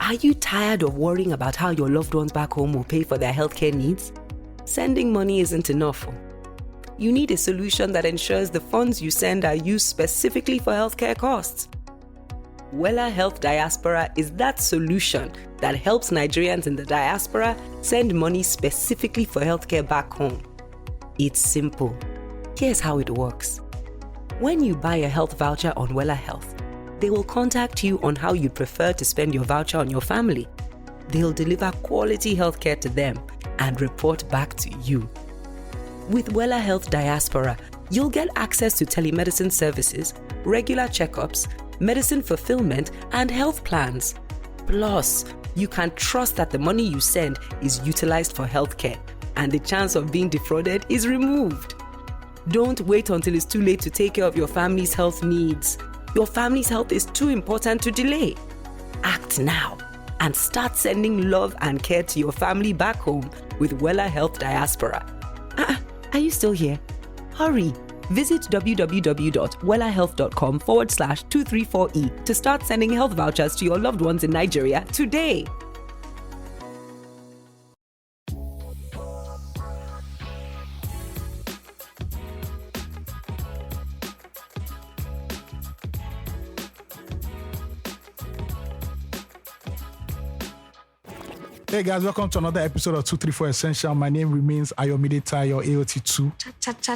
Are you tired of worrying about how your loved ones back home will pay for their healthcare needs? Sending money isn't enough. You need a solution that ensures the funds you send are used specifically for healthcare costs. WellaHealth Diaspora is that solution that helps Nigerians in the diaspora send money specifically for healthcare back home. It's simple. Here's how it works. When you buy a health voucher on WellaHealth, they will contact you on how you'd prefer to spend your voucher on your family. They'll deliver quality healthcare to them and report back to you. With WellaHealth Diaspora, you'll get access to telemedicine services, regular checkups, medicine fulfillment, and health plans. Plus, you can trust that the money you send is utilized for healthcare, and the chance of being defrauded is removed. Don't wait until it's too late to take care of your family's health needs. Your family's health is too important to delay. Act now and start sending love and care to your family back home with WellaHealth Diaspora. Are you still here? Hurry! Visit www.wellahealth.com/234E to start sending health vouchers to your loved ones in Nigeria today. Hey guys, welcome to another episode of 234 Essential. My name remains Ayomide Tayo, AOT2.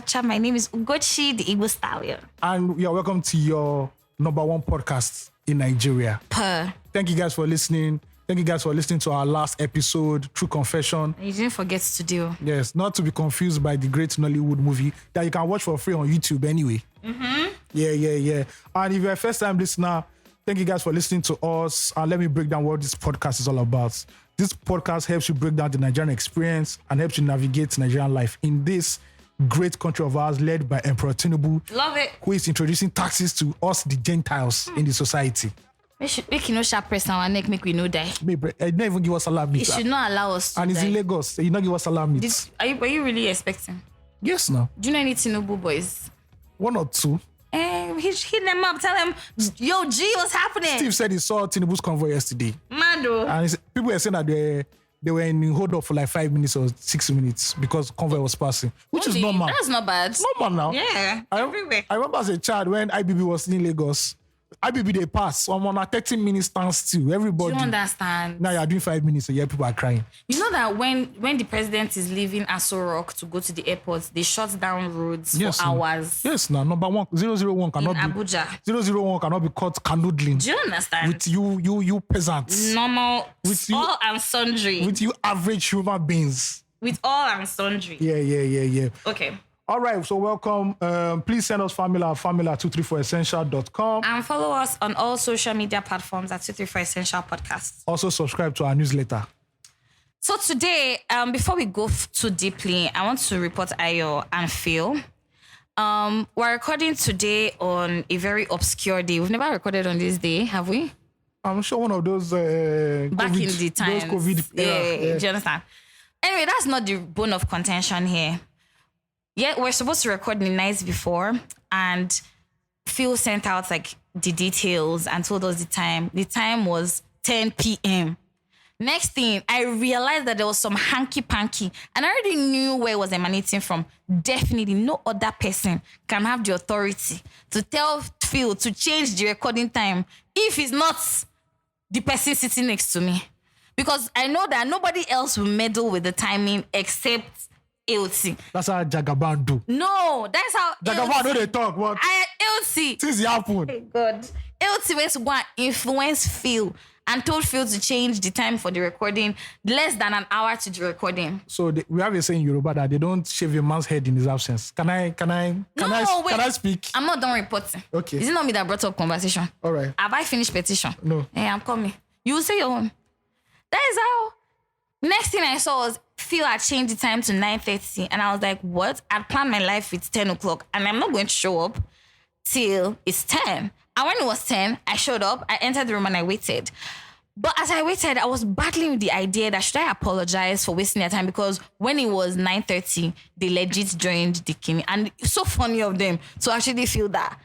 Cha. My name is Ugochi, the Igbo Stallion. And you're welcome to your number one podcast in Nigeria. Thank you guys for listening. Thank you guys for listening to our last episode, True Confession. You didn't forget to do. Yes, not to be confused by the great Nollywood movie that you can watch for free on YouTube anyway. Mm-hmm. Yeah. And if you're a first-time listener, thank you guys for listening to us. And let me break down what this podcast is all about. This podcast helps you break down the Nigerian experience and helps you navigate Nigerian life in this great country of ours led by Emperor Tinubu. Love it. Who is introducing taxes to us, the Gentiles in the society. Make you no sharp press on our neck, make we no die. They don't even give us salary meat. It should not allow us to and it's die. in Lagos. You not give us salary meat. Were you really expecting? Yes, no. Do you know any Tinubu boys? One or two. Hit them up, tell them, yo, G, what's happening? Steve said he saw Tinubu's convoy yesterday. Mado. And people were saying that they were in hold up for like 5 minutes or 6 minutes because convoy was passing, which is normal. That's not bad. Normal now. Yeah, everywhere. I remember as a child when IBB was in Lagos, IBB they pass. I'm on a 13 minutes standstill. Everybody. Do you understand? Now you're doing 5 minutes, so yeah, people are crying. You know that when the president is leaving Aso Rock to go to the airport, they shut down roads for hours. Yes, now number one, 001 cannot in be Abuja. 001 cannot be caught canoodling. Do you understand? With you peasants. Normal. With you, all and sundry. With you average human beings. With all and sundry. Yeah. Okay. All right, so welcome. Please send us formula at 234essential.com. And follow us on all social media platforms at 234 Essential Podcasts. Also subscribe to our newsletter. So today, before we go too deeply, I want to report Ayo and Phil. We're recording today on a very obscure day. We've never recorded on this day, have we? I'm sure one of those back COVID, in the times. Those COVID yeah. Do you understand? Anyway, that's not the bone of contention here. Yeah, we're supposed to record the night before, and Phil sent out like the details and told us the time. The time was 10 p.m. Next thing, I realized that there was some hanky-panky, and I already knew where it was emanating from. Definitely no other person can have the authority to tell Phil to change the recording time if it's not the person sitting next to me. Because I know that nobody else will meddle with the timing except AOT. That's how Jagaban do. No, that's how Jagaban do they talk. What? AOT. Since it happened. Oh God. AOT went to go and influence Phil and told Phil to change the time for the recording less than an hour to the recording. So we have a saying in Yoruba that they don't shave a man's head in his absence. Can I speak? I'm not done reporting. Okay. Is it not me that brought up conversation? All right. Have I finished petition? No. Hey, I'm coming. You will say your own. That is how. Next thing I saw was Phil had changed the time to 9:30, and I was like, what? I'd planned my life with 10 o'clock, and I'm not going to show up till it's 10. And when it was 10, I showed up, I entered the room, and I waited. But as I waited, I was battling with the idea that should I apologize for wasting their time? Because when it was 9:30, they legit joined the Kini. And it's so funny of them to actually feel that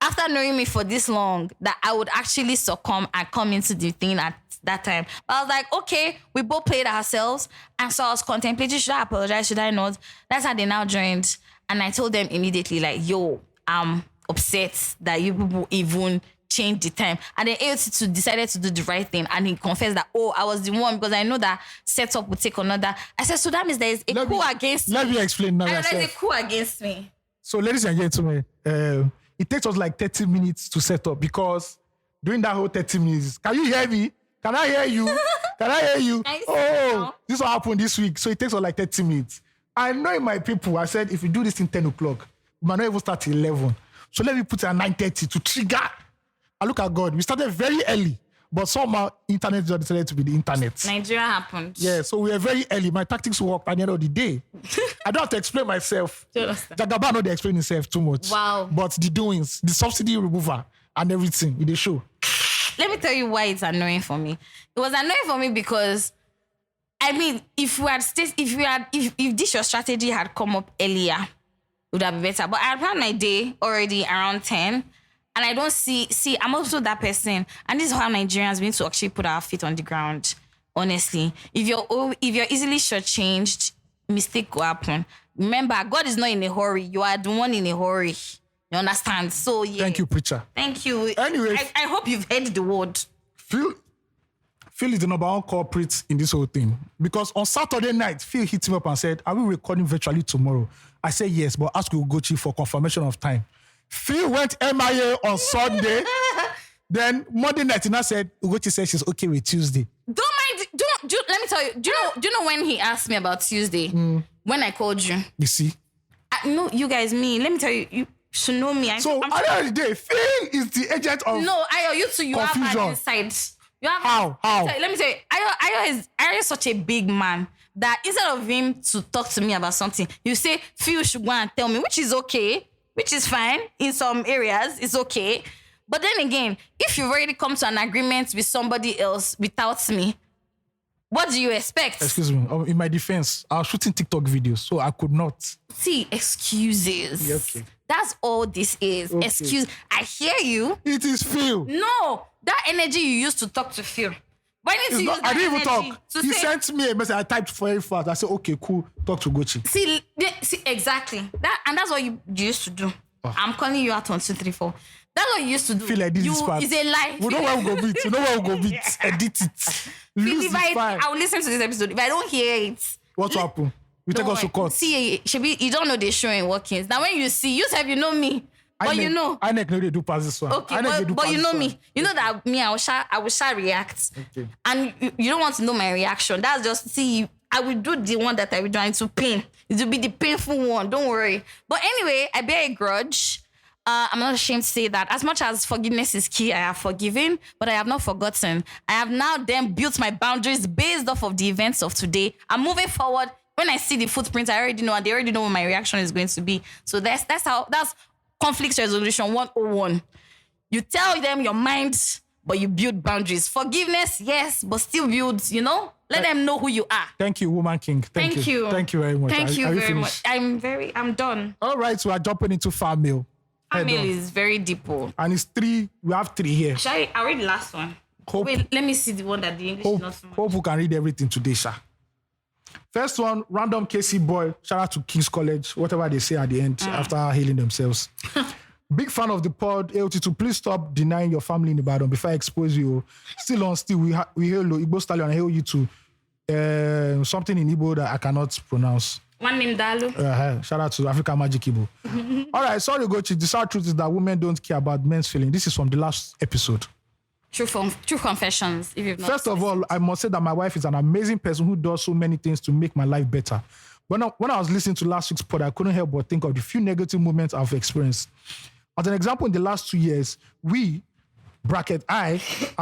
after knowing me for this long, that I would actually succumb and come into the thing at that time. But I was like, okay, we both played ourselves. And so I was contemplating, should I apologize? Should I not? That's how they now joined. And I told them immediately, like, yo, I'm upset that you people even changed the time. And then AOT2 decided to do the right thing. And he confessed that, I was the one, because I know that setup would take another. I said, so that means there is a coup against me. Let me explain now. There's a coup against me. So, ladies and gentlemen, it takes us like 30 minutes to set up, because during that whole 30 minutes, can you hear me? Can I hear you? Can I hear you? This will happen this week. So it takes us like 30 minutes. I know my people, I said, if you do this in 10 o'clock, we might not even start till 11. So let me put it at 9:30 to trigger. And look at God. We started very early, but somehow internet just decided to be the internet. Nigeria happened. Yeah, so we were very early. My tactics worked at the end of the day. I don't have to explain myself. Jagaba know they explain himself too much. Wow. But the doings, the subsidy remover and everything in the show. Let me tell you why it's annoying for me. It was annoying for me because, I mean, if this your strategy had come up earlier, it would have been better. But I had planned my day already around 10, and I don't see, I'm also that person. And this is how Nigerians need to actually put our feet on the ground. Honestly, if you're easily shortchanged, mistake will happen. Remember, God is not in a hurry. You are the one in a hurry. You understand? So yeah. Thank you, preacher. Thank you. Anyway, I hope you've heard the word. Phil is the number one culprit in this whole thing. Because on Saturday night, Phil hit me up and said, are we recording virtually tomorrow? I said yes, but ask Ugochi for confirmation of time. Phil went MIA on Sunday. Then Monday night, he now said, Ugochi said she's okay with Tuesday. Don't mind. Let me tell you. Do you know when he asked me about Tuesday? When I called you. You see? No, you guys, let me tell you. You should know me. At the end of the day, Phil is the agent of No, Ayo, you two, you confusion. have an insight. You have How? Let me tell you. Ayo is such a big man that instead of him to talk to me about something, you say, Phil should go and tell me, which is okay, which is fine. In some areas, it's okay. But then again, if you've already come to an agreement with somebody else without me, what do you expect? Excuse me. In my defense, I was shooting TikTok videos, so I could not. See, excuses. Yeah, okay. That's all this is. Okay. Excuse. I hear you. It is Phil. No, that energy you used to talk to Phil. Why didn't you use that I didn't even energy talk. to He say, sent me a message. I typed very fast. I said, okay, cool. Talk to Ugochi. See, exactly. That's what you used to do. I'm calling you out on 2, 3, 4. That's what you used to do. Phil, edit this part. It's a lie. We know where we go beat. You know where we go beat. Edit it. Lose this file. I will listen to this episode. If I don't hear it, what will happen? You take us to court. See, you don't know the show in workings. Now when you see, you have, you know me. But you know. I know they do pass this one. Okay, but you know me. You know that me, I will shall react. Okay. And you don't want to know my reaction. That's just, see, I will do the one that I will do, and to pain. It will be the painful one. Don't worry. But anyway, I bear a grudge. I'm not ashamed to say that. As much as forgiveness is key, I have forgiven, but I have not forgotten. I have now then built my boundaries based off of the events of today. I'm moving forward. When I see the footprints, I already know, and they already know what my reaction is going to be. So that's conflict resolution 101. You tell them your mind, but you build boundaries. Forgiveness, yes, but still build, let them know who you are. Thank you, Woman King. Thank you. Thank you very much. Thank you very much. I'm done. All right, so we're jumping into farm mail. Family is very deep. And it's 3. We have 3 here. I read the last one. Wait, let me see the one that the English is not so much. Hope you can read everything today, Sha. First one, random KC boy. Shout out to King's College, whatever they say at the end after hailing themselves. Big fan of the pod. AOT2, please stop denying your family in Ibadan before I expose you. Still, we hail Igbo Stallion and hail you to something in Igbo that I cannot pronounce. One name Dalu. Shout out to Africa Magic Igbo. All right, sorry, Ugochi. The sad truth is that women don't care about men's feelings. This is from the last episode. True confessions. If you've not First of all, I must say that my wife is an amazing person who does so many things to make my life better. When I was listening to last week's pod, I couldn't help but think of the few negative moments I've experienced. As an example, in the last 2 years, I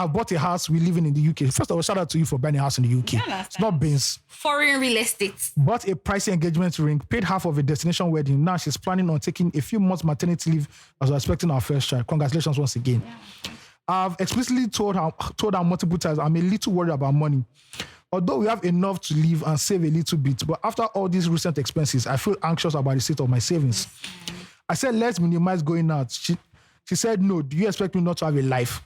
bought a house. We live in the UK. First of all, shout out to you for buying a house in the UK. It's not beans. Foreign real estate. Bought a pricey engagement ring, paid half of a destination wedding. Now she's planning on taking a few months maternity leave as we're expecting our first child. Congratulations once again. Yeah. I've explicitly told her multiple times I'm a little worried about money. Although we have enough to live and save a little bit, but after all these recent expenses, I feel anxious about the state of my savings. I said, let's minimize going out. She said, no, do you expect me not to have a life?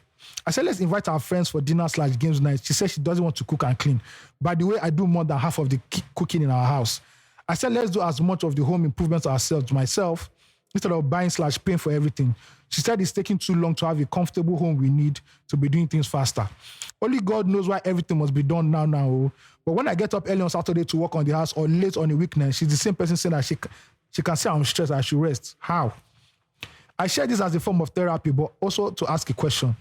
I said, let's invite our friends for dinner/games night. She said she doesn't want to cook and clean. By the way, I do more than half of the cooking in our house. I said, let's do as much of the home improvements ourselves, myself, instead of buying/paying for everything. She said it's taking too long to have a comfortable home we need to be doing things faster. Only God knows why everything must be done now. But when I get up early on Saturday to work on the house or late on a weekend, she's the same person saying that she can say I'm stressed, I should rest. How? I share this as a form of therapy, but also to ask a question.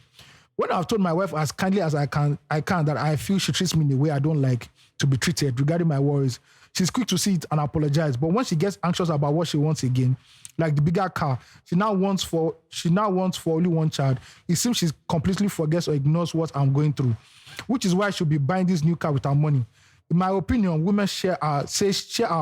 When I've told my wife as kindly as I can that I feel she treats me in a way I don't like to be treated regarding my worries, she's quick to see it and apologize. But when she gets anxious about what she wants again, like the bigger car, she now wants for only one child. It seems she completely forgets or ignores what I'm going through, which is why I should be buying this new car with our money. In my opinion, women share our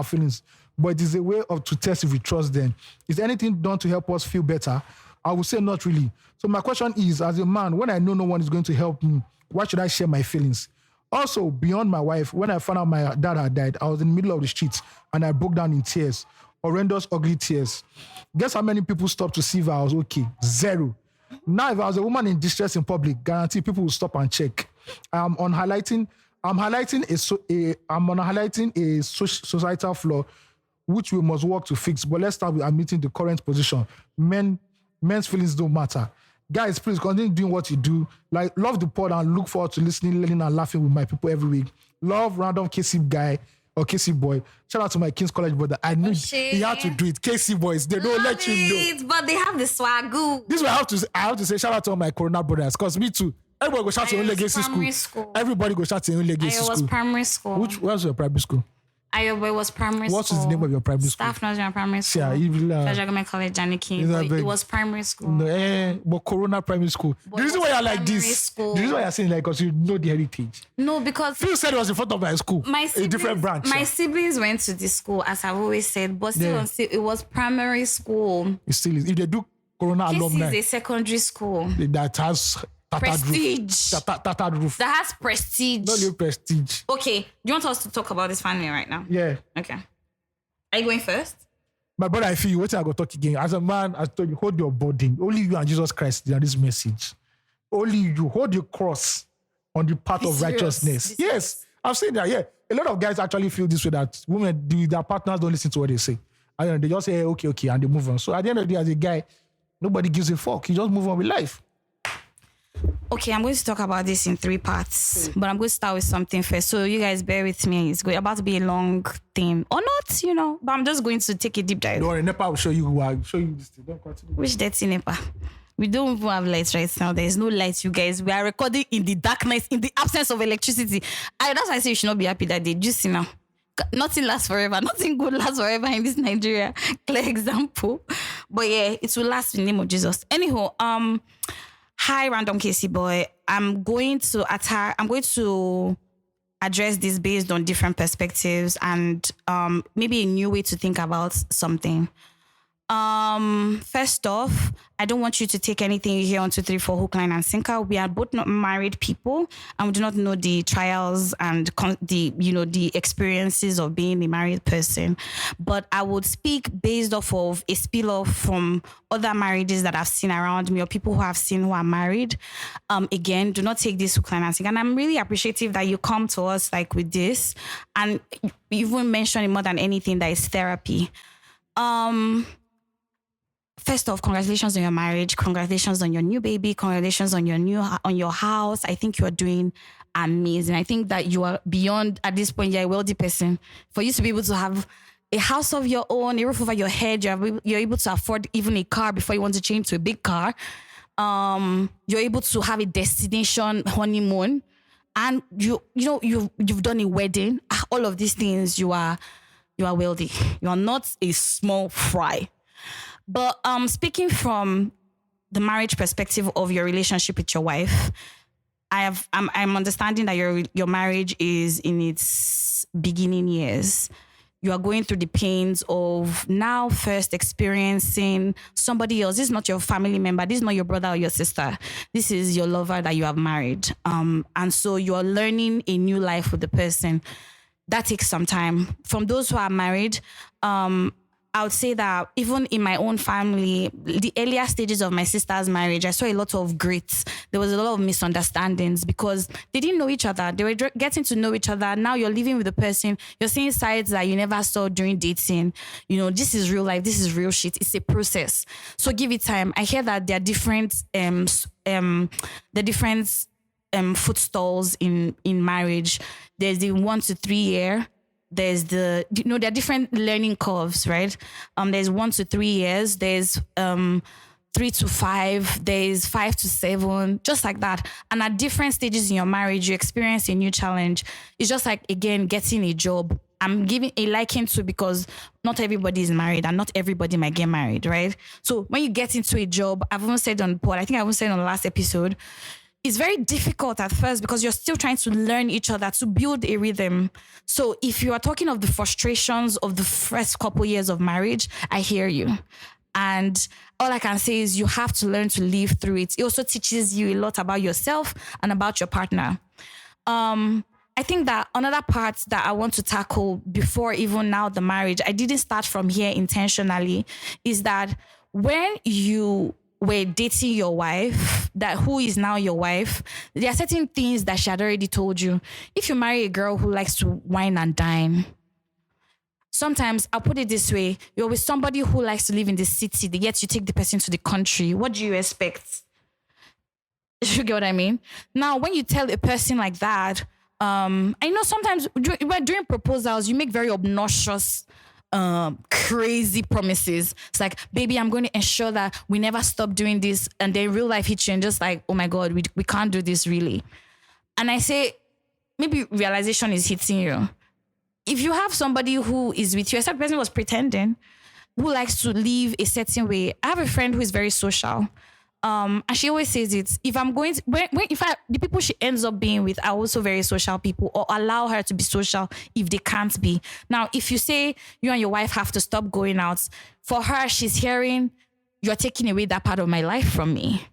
feelings, but it is a way to test if we trust them. Is anything done to help us feel better? I would say not really. So my question is, as a man, when I know no one is going to help me, why should I share my feelings? Also, beyond my wife, when I found out my dad had died, I was in the middle of the street and I broke down in tears. Horrendous, ugly tears. Guess how many people stopped to see if I was okay? 0. Now, if I was a woman in distress in public, guarantee people will stop and check. I'm highlighting a societal flaw which we must work to fix. But let's start with admitting the current position. Men's feelings don't matter. Guys, please continue doing what you do. Like, love the pod and look forward to listening, learning, and laughing with my people every week. Love random KC guy or KC boy. Shout out to my King's College brother. I knew he had to do it. KC boys, they don't let you know. But they have the swagoo. This is what I have to say. Shout out to all my Corona brothers, because me too. Everybody go shout to your own legacy school. Everybody go shout to your own legacy school. I was primary school. Where was your primary school? Ayobo was primary school. What is the name of your primary school? Staff Nigerian primary school. Yeah, Government College, Janiki. It was primary school. No, but Corona primary school. But the reason why you're like this, the reason why you're saying like, because you know the heritage. No, because Phil said it was in front of my school. A different branch. My siblings went to this school, as I've always said, but still, it was primary school. It still is. If they do Corona alumni. This is a secondary school. That has prestige. Tattered roof. That has prestige. Not your prestige. Okay. Do you want us to talk about this family right now? Yeah. Okay. Are you going first? My brother, I feel you. Wait till I go talk again. As a man, I told you, hold your burden. Only you and Jesus Christ are this message. Only you. Hold your cross on the path of righteousness. Yes. I've seen that. Yeah. A lot of guys actually feel this way, that women, their partners don't listen to what they say. And they just say, okay, and they move on. So at the end of the day, as a guy, nobody gives a fuck. You just move on with life. Okay, I'm going to talk about this in 3 parts, but I'm going to start with something first. So you guys bear with me. It's about to be a long thing. Or not, but I'm just going to take a deep dive. Don't worry, Nepa will show you this thing. Don't continue. Which dirty Nepa? We don't even have lights right now. There is no lights, you guys. We are recording in the darkness, in the absence of electricity. That's why I say you should not be happy that they just see now. Nothing lasts forever. Nothing good lasts forever in this Nigeria. Clear example. But yeah, it will last in the name of Jesus. Anyhow, hi, random KC boy. I'm going to address this based on different perspectives and maybe a new way to think about something. First off, I don't want you to take anything you hear on 2, 3, 4 hook, line, and sinker. We are both not married people, and we do not know the trials and the experiences of being a married person. But I would speak based off of a spill off from other marriages that I've seen around me or people who I've seen who are married. Again, do not take this hook, line, and sinker. And I'm really appreciative that you come to us like with this, and you even mentioned it more than anything that is therapy. First off, congratulations on your marriage. Congratulations on your new baby. Congratulations on your house. I think you are doing amazing. I think that you are beyond, at this point, you're a wealthy person. For you to be able to have a house of your own, a roof over your head, you're able to afford even a car before you want to change to a big car. You're able to have a destination honeymoon, and you've done a wedding. All of these things, you are wealthy. You are not a small fry. But speaking from the marriage perspective of your relationship with your wife, I'm understanding that your marriage is in its beginning years. You are going through the pains of now first experiencing somebody else. This is not your family member. This is not your brother or your sister. This is your lover that you have married. And so you are learning a new life with the person. That takes some time. From those who are married, I would say that even in my own family, the earlier stages of my sister's marriage, I saw a lot of grits. There was a lot of misunderstandings because they didn't know each other. They were getting to know each other. Now you're living with the person. You're seeing sides that you never saw during dating. You know, this is real life. This is real shit. It's a process. So give it time. I hear that there are different foot stalls in marriage. There's the 1 to 3 year. There's there are different learning curves, right? There's 1 to 3 years. There's 3 to 5. There's 5 to 7, just like that. And at different stages in your marriage, you experience a new challenge. It's just like, again, getting a job. I'm giving a liken to because not everybody is married and not everybody might get married, right? So when you get into a job, I've even said on the pod, I think I even said on the last episode, it's very difficult at first because you're still trying to learn each other, to build a rhythm. So if you are talking of the frustrations of the first couple years of marriage, I hear you. And all I can say is you have to learn to live through it. It also teaches you a lot about yourself and about your partner. I think that another part that I want to tackle before even now the marriage, I didn't start from here intentionally, is that when you were dating your wife, that who is now your wife, there are certain things that she had already told you. If you marry a girl who likes to wine and dine, sometimes I'll put it this way, you're with somebody who likes to live in the city, yet you take the person to the country. What do you expect? You get what I mean? Now, when you tell a person like that, I know sometimes during proposals, you make very obnoxious crazy promises. It's like, baby, I'm going to ensure that we never stop doing this. And then real life hits you and just like, oh my God, we can't do this really. And I say, maybe realization is hitting you. If you have somebody who is with you, as that person was pretending, who likes to live a certain way. I have a friend who is very social. And she always says it. If I'm going to, the people she ends up being with are also very social people, or allow her to be social if they can't be. Now, if you say you and your wife have to stop going out, for her, she's hearing, you're taking away that part of my life from me.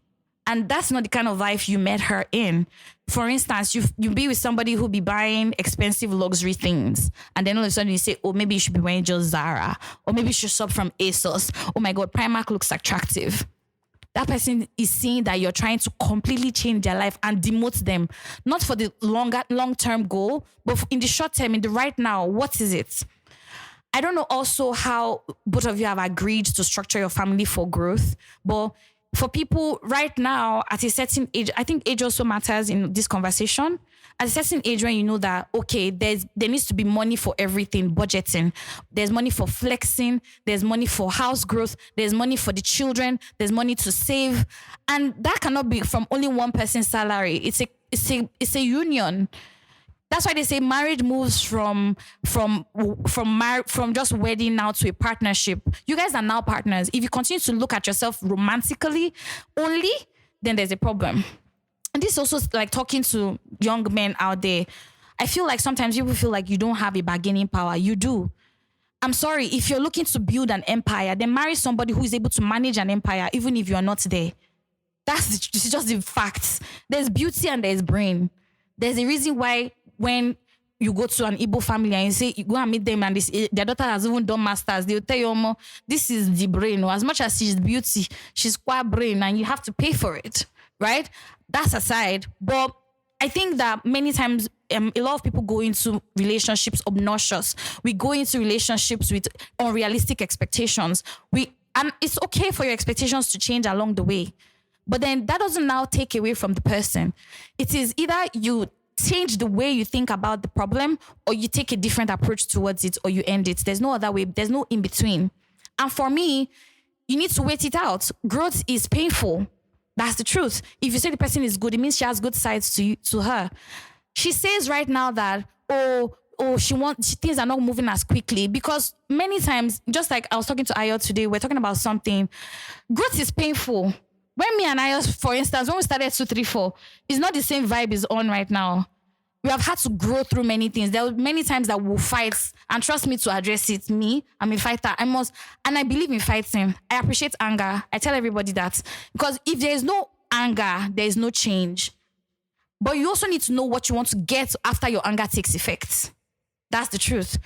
And that's not the kind of life you met her in. For instance, you be with somebody who be buying expensive luxury things. And then all of a sudden you say, oh, maybe you should be wearing just Zara. Or maybe you should shop from ASOS. Oh my God, Primark looks attractive. That person is seeing that you're trying to completely change their life and demote them. Not for the long-term goal, but in the short term, in the right now, what is it? I don't know also how both of you have agreed to structure your family for growth, but for people right now at a certain age, I think age also matters in this conversation. At a certain age when you know that, okay, there needs to be money for everything, budgeting. There's money for flexing. There's money for house growth. There's money for the children. There's money to save. And that cannot be from only one person's salary. It's a union. That's why they say marriage moves from just wedding now to a partnership. You guys are now partners. If you continue to look at yourself romantically only, then there's a problem. And this is also like talking to young men out there. I feel like sometimes people feel like you don't have a bargaining power. You do. I'm sorry. If you're looking to build an empire, then marry somebody who is able to manage an empire, even if you are not there. That's just the facts. There's beauty and there's brain. There's a reason why when you go to an Igbo family and you say, you go and meet them and their daughter has even done masters, they'll tell you, this is the brain. As much as she's beauty, she's quite brain and you have to pay for it, right? That's aside. But I think that many times a lot of people go into relationships obnoxious. We go into relationships with unrealistic expectations. And it's okay for your expectations to change along the way. But then that doesn't now take away from the person. It is either you change the way you think about the problem or you take a different approach towards it or you end it. There's no other way. There's no in between. And for me, you need to wait it out. Growth is painful. That's the truth. If you say the person is good, it means she has good sides to her. She says right now that, things are not moving as quickly because many times, just like I was talking to Ayo today, we're talking about something. Growth is painful. When me and Ayo, for instance, when we started 234, it's not the same vibe is on right now. We have had to grow through many things. There were many times that we'll fight, and trust me to address it. Me, I'm a fighter. And I believe in fighting. I appreciate anger. I tell everybody that. Because if there is no anger, there is no change. But you also need to know what you want to get after your anger takes effect. That's the truth.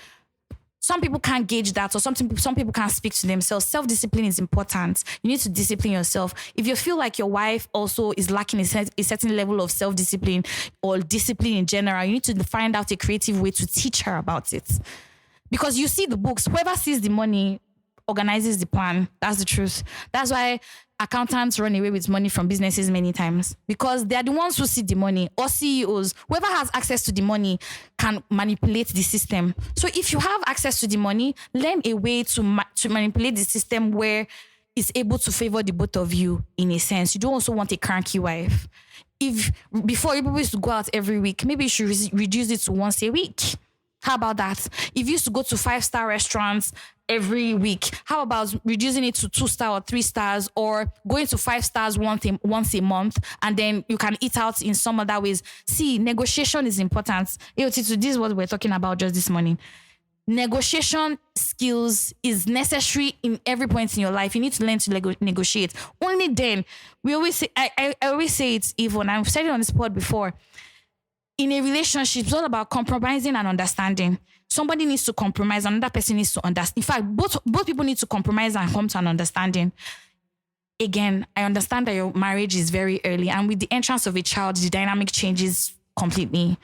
some people can't gauge that, or some people can't speak to themselves. Self-discipline is important. You need to discipline yourself. If you feel like your wife also is lacking a certain level of self-discipline or discipline in general, you need to find out a creative way to teach her about it. Because you see the books, whoever sees the money organizes the plan. That's the truth. That's why accountants run away with money from businesses many times, because they're the ones who see the money, or CEOs. Whoever has access to the money can manipulate the system. So if you have access to the money, learn a way to manipulate the system where it's able to favor the both of you in a sense. You don't also want a cranky wife. If before you used to go out every week, maybe you should reduce it to once a week. How about that? If you used to go to 5-star restaurants every week, how about reducing it to 2-star or 3 stars, or going to 5 stars once a month, and then you can eat out in some other ways? See, negotiation is important. AOT2, this is what we're talking about just this morning. Negotiation skills is necessary in every point in your life. You need to learn to negotiate. Only then, we always say, I always say it's evil, and I've said it on this pod before. In a relationship, it's all about compromising and understanding. Somebody needs to compromise, another person needs to understand. In fact, both people need to compromise and come to an understanding. Again, I understand that your marriage is very early, and with the entrance of a child, the dynamic changes completely.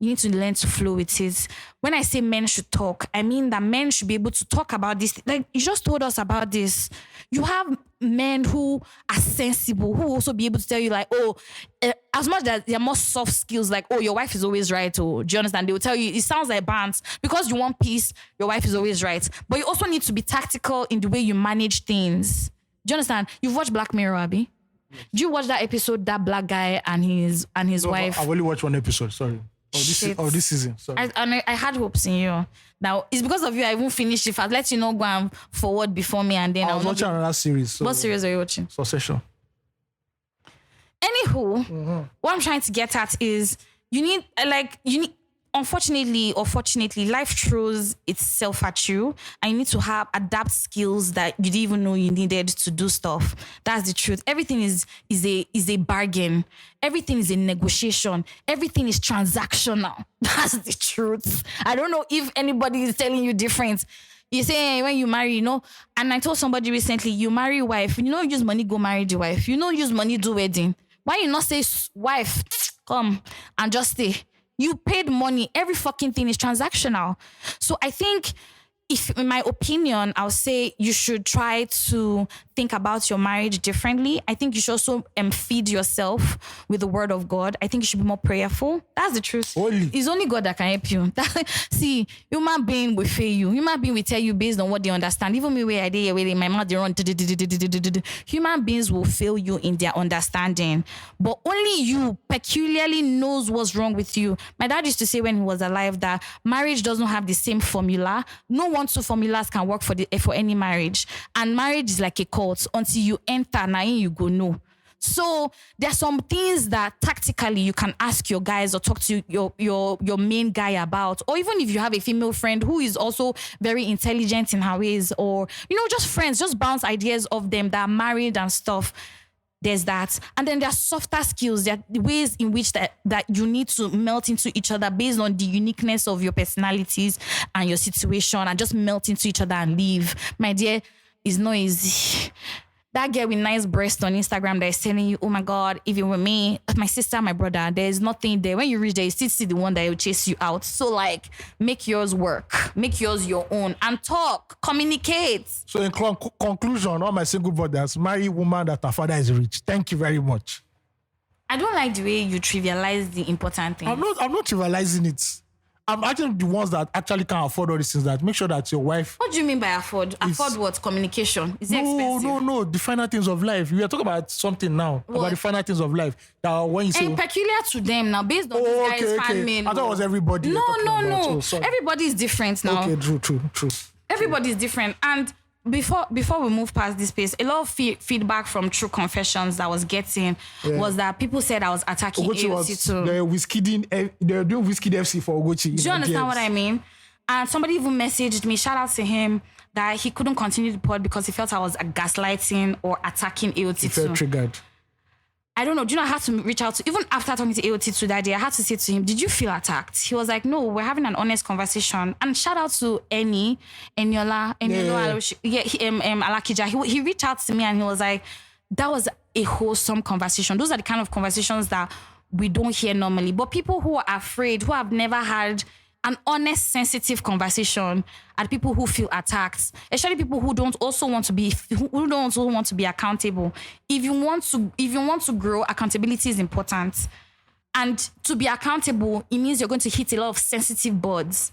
You need to learn to flow with it. When I say men should talk, I mean that men should be able to talk about this. Like you just told us about this. You have men who are sensible, who also be able to tell you like, oh, as much as there are more soft skills, like, oh, your wife is always right. Or do you understand? They will tell you, it sounds like bants. Because you want peace, your wife is always right. But you also need to be tactical in the way you manage things. Do you understand? You've watched Black Mirror, Abby? Do you watch that episode, that black guy and his wife? I've only watched one episode, sorry. This season. Sorry. I had hopes in you. Now, it's because of you I won't finish it. If I'd let you know, go and forward before me, and then I was watching another series. So what series are you watching? Succession. Anywho, what I'm trying to get at is you need, unfortunately or fortunately, life throws itself at you, and you need to adapt skills that you didn't even know you needed to do stuff. That's the truth. Everything is a bargain. Everything is a negotiation. Everything is transactional. That's the truth. I don't know if anybody is telling you different. You say when you marry, and I told somebody recently, you marry wife, use money, go marry the wife. Use money, do wedding. Why you not say, wife, come and just stay? You paid money. Every fucking thing is transactional. So I think, in my opinion, I'll say you should try to think about your marriage differently. I think you should also feed yourself with the word of God. I think you should be more prayerful. That's the truth. Holy. It's only God that can help you. See, human being will fail you. Human being will tell you based on what they understand. Even me, where I did, where my mouth they run. Human beings will fail you in their understanding. But only you peculiarly knows what's wrong with you. My dad used to say when he was alive that marriage doesn't have the same formula. No 1-2 formulas can work for any marriage. And marriage is like a cult. Until you enter, now you go know. So there are some things that tactically you can ask your guys or talk to your main guy about, or even if you have a female friend who is also very intelligent in her ways, or just friends, just bounce ideas of them that are married and stuff. There's that. And then there are softer skills. There are ways in which that you need to melt into each other based on the uniqueness of your personalities and your situation, and just melt into each other and leave. My dear, it's not easy. That girl with nice breast on Instagram that is telling you, oh my God, if it were me, my sister, my brother, there's nothing there. When you reach there, you still see the one that will chase you out. So make yours work. Make yours your own. And talk. Communicate. So in conclusion, all my single brothers, marry a woman that her father is rich. Thank you very much. I don't like the way you trivialize the important things. I'm not trivializing it. I'm actually the ones that actually can't afford all these things. That make sure that your wife. What do you mean by afford? Afford what? Communication? Is it expensive? No. The final things of life. We are talking about something now. What? About the final things of life. That when you say. And peculiar to them now, based on this guy's fan mail. I thought it was everybody. No. Oh, everybody is different now. Okay, true. Everybody is different. And before we move past this space, a lot of feedback from True Confessions that I was getting was that people said I was attacking AOT2. They're doing Whiskey FC for Ugochi. Do you understand what I mean? And somebody even messaged me, shout out to him, that he couldn't continue the pod because he felt I was gaslighting or attacking AOT2. He felt triggered. I don't know. Do you know, I had to reach out to, even after talking to AOT2 that day, I had to say to him, did you feel attacked? He was like, no, we're having an honest conversation. And shout out to Alakija. He reached out to me and he was like, that was a wholesome conversation. Those are the kind of conversations that we don't hear normally. But people who are afraid, who have never had an honest, sensitive conversation, are people who feel attacked, especially people who don't also want to be accountable. If you want to grow, accountability is important. And to be accountable, it means you're going to hit a lot of sensitive buds.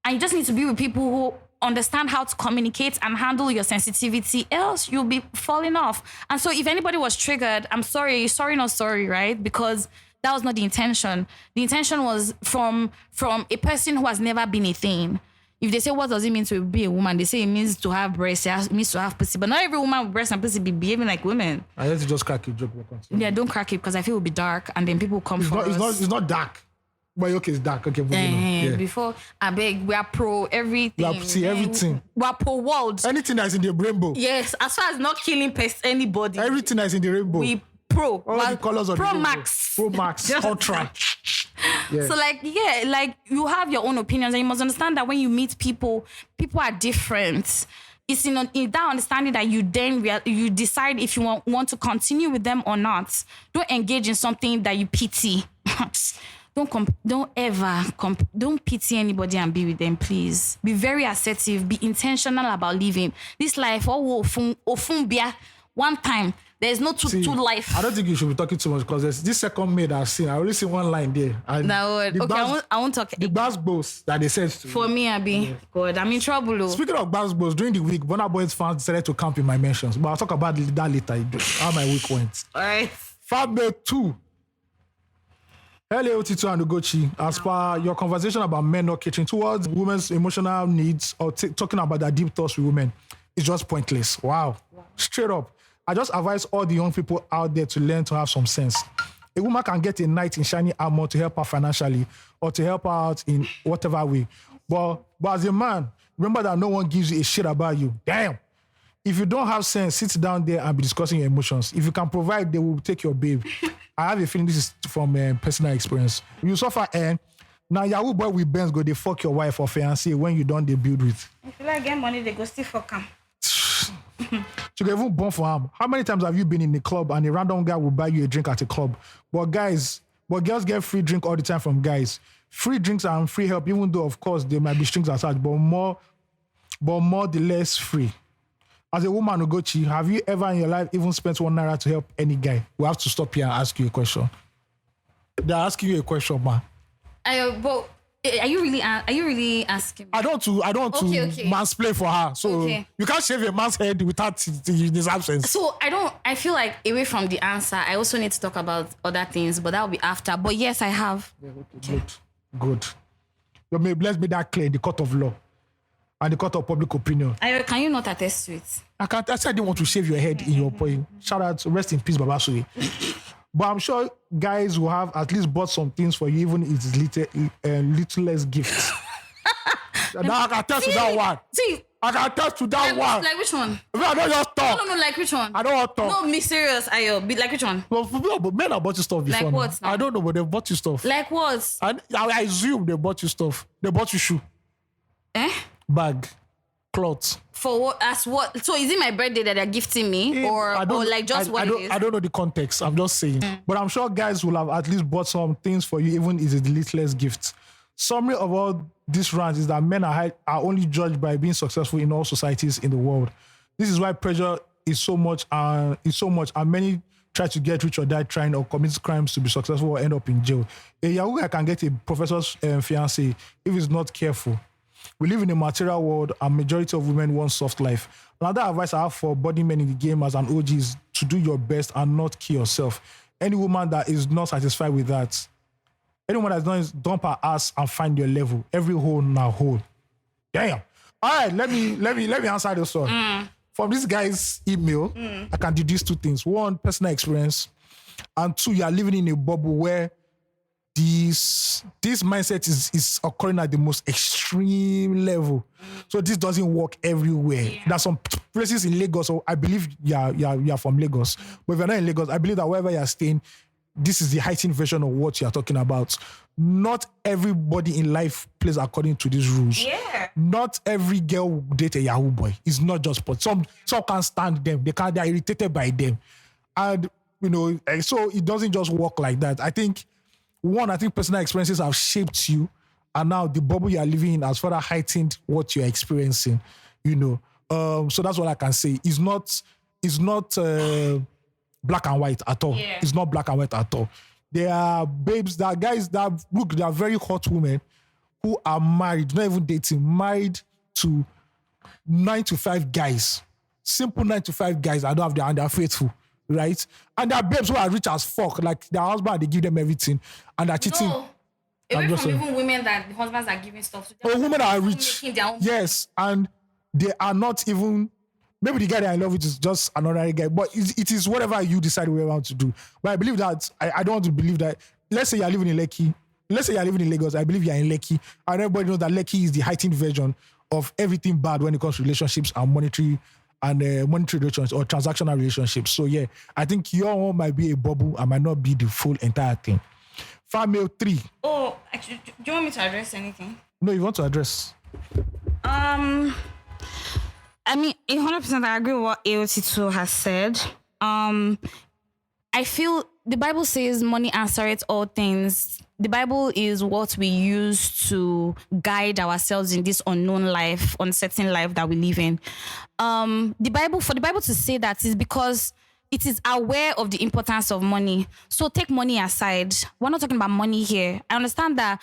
And you just need to be with people who understand how to communicate and handle your sensitivity, else you'll be falling off. And so if anybody was triggered, I'm sorry, not sorry, right? Because that was not the intention. The intention was from a person who has never been a thing. If they say, what does it mean to be a woman? They say it means to have breasts, it means to have pussy. But not every woman with breasts and pussy be behaving like women. I had to just crack your joke. Yeah, don't crack it because I feel it will be dark and then people come for us. It's not dark. But okay, it's dark. Okay, yeah. Before, I beg, we are pro everything. Everything. We are pro world. Anything that's in the rainbow. Yes, as far as not killing anybody. Everything that's in the rainbow. We pro. All the colors of the rainbow. Pro Max. Ultra. Yeah. So you have your own opinions and you must understand that when you meet people are different. It's in that understanding that you then you decide if you want to continue with them or not. Don't engage in something that you pity. Don't pity anybody and be with them, please. Be very assertive. Be intentional about living this life. One time. There's no two life. I don't think you should be talking too much because there's this second maid I've seen. I only see one line there. And I won't talk. The basketballs that they said to for me, God, I'm in trouble. Speaking of basketballs, during the week, Burna Boy's fans decided to camp in my mentions. But I'll talk about that later. How my week went. All right. FabMail2. AOT2 and Ugochi, as per your conversation about men not catering towards women's emotional needs or talking about their deep thoughts with women, is just pointless. Wow. Straight up. I just advise all the young people out there to learn to have some sense. A woman can get a knight in shiny armor to help her financially or to help her out in whatever way. But as a man, remember that no one gives you a shit about you. Damn. If you don't have sense, sit down there and be discussing your emotions. If you can provide, they will take your babe. I have a feeling this is from personal experience. You suffer, now Yahoo boy with Benz go, they fuck your wife or fiancé when you don't they build with. If you like get money, they go still fuck him. You can even born for him. How many times have you been in a club and a random guy will buy you a drink at a club? But girls get free drink all the time from guys. Free drinks and free help, even though of course there might be strings attached, but more the less free. As a woman, Ugochi, have you ever in your life even spent $1 to help any guy? We have to stop here and ask you a question. They're asking you a question, man. But are you really asking me? I don't want to mansplain for her. So you can't shave a man's head without his absence. So I feel like away from the answer, I also need to talk about other things, but that will be after. But yes, I have. Yeah, okay. Good. Let's make that clear in the court of law and the court of public opinion. Can you not attest to it? I said I didn't want to shave your head in your point. Shout out, rest in peace, Baba Sui. But I'm sure guys will have at least bought some things for you, even if it's littlest gifts. Now I can attest to that one. I can attest to that one. Like which one? I don't just talk. No, like which one? I don't want to talk. No, me serious, Ayo. Like which one? Well, but men have bought you stuff before. Like what? I don't know, but they've bought you stuff. Like what? I assume they bought you stuff. They bought you shoe. Bag. Clothes. For what? As what? So is it my birthday that they're gifting me, or like just what it is? I don't know the context. I'm just saying. But I'm sure guys will have at least bought some things for you, even if it's the littlest gift. Summary of all this rant is that men are only judged by being successful in all societies in the world. This is why pressure is so much, and many try to get rich or die trying or commit crimes to be successful or end up in jail. A Yahoo guy can get a professor's fiancé if he's not careful. We live in a material world and majority of women want soft life. Another advice I have for body men in the game as an OG is to do your best and not kill yourself. Any woman that is not satisfied with that, anyone that's done is dump her ass and find your level. Every hole now hole. Damn. All right, let me answer this one. From this guy's email, I can deduce two things. One, personal experience. And two, you are living in a bubble where this mindset is occurring at the most extreme level. So this doesn't work everywhere. Yeah. There's some places in Lagos, so I believe you're from Lagos. But if you're not in Lagos, I believe that wherever you're staying, this is the heightened version of what you're talking about. Not everybody in life plays according to these rules. Yeah. Not every girl will date a Yahoo boy. It's not just sport. Some can't stand them. They're irritated by them. And, so it doesn't just work like that. I think personal experiences have shaped you, and now the bubble you are living in has further heightened what you're experiencing, So that's what I can say. It's not black and white at all. Yeah. It's not black and white at all. There are babes, there are guys that look, they are very hot women who are married, not even dating, married to 9-to-5 guys. Simple 9-to-5 guys that don't have their hand, they're faithful, right? And there are babes who are rich as fuck, like their husband, they give them everything, and they're cheating. No. Away from even women that the husbands are giving stuff to. Women are rich. Yes, and they are not even. Maybe the guy that I love is just an ordinary guy, but it is whatever you decide we want to do. But I believe that, I don't want to believe that, let's say you're living in Lekki, let's say you're living in Lagos, I believe you're in Lekki, and everybody knows that Lekki is the heightened version of everything bad when it comes to relationships and monetary relations or transactional relationships. So yeah, I think your one might be a bubble and might not be the full entire thing. Female 3. Oh, actually, do you want me to address anything? No, you want to address? I mean, 100% I agree with what AOT2 has said. I feel the Bible says money answereth all things. The Bible is what we use to guide ourselves in this unknown life, uncertain life that we live in. For the Bible to say that is because it is aware of the importance of money. So take money aside. We're not talking about money here. I understand that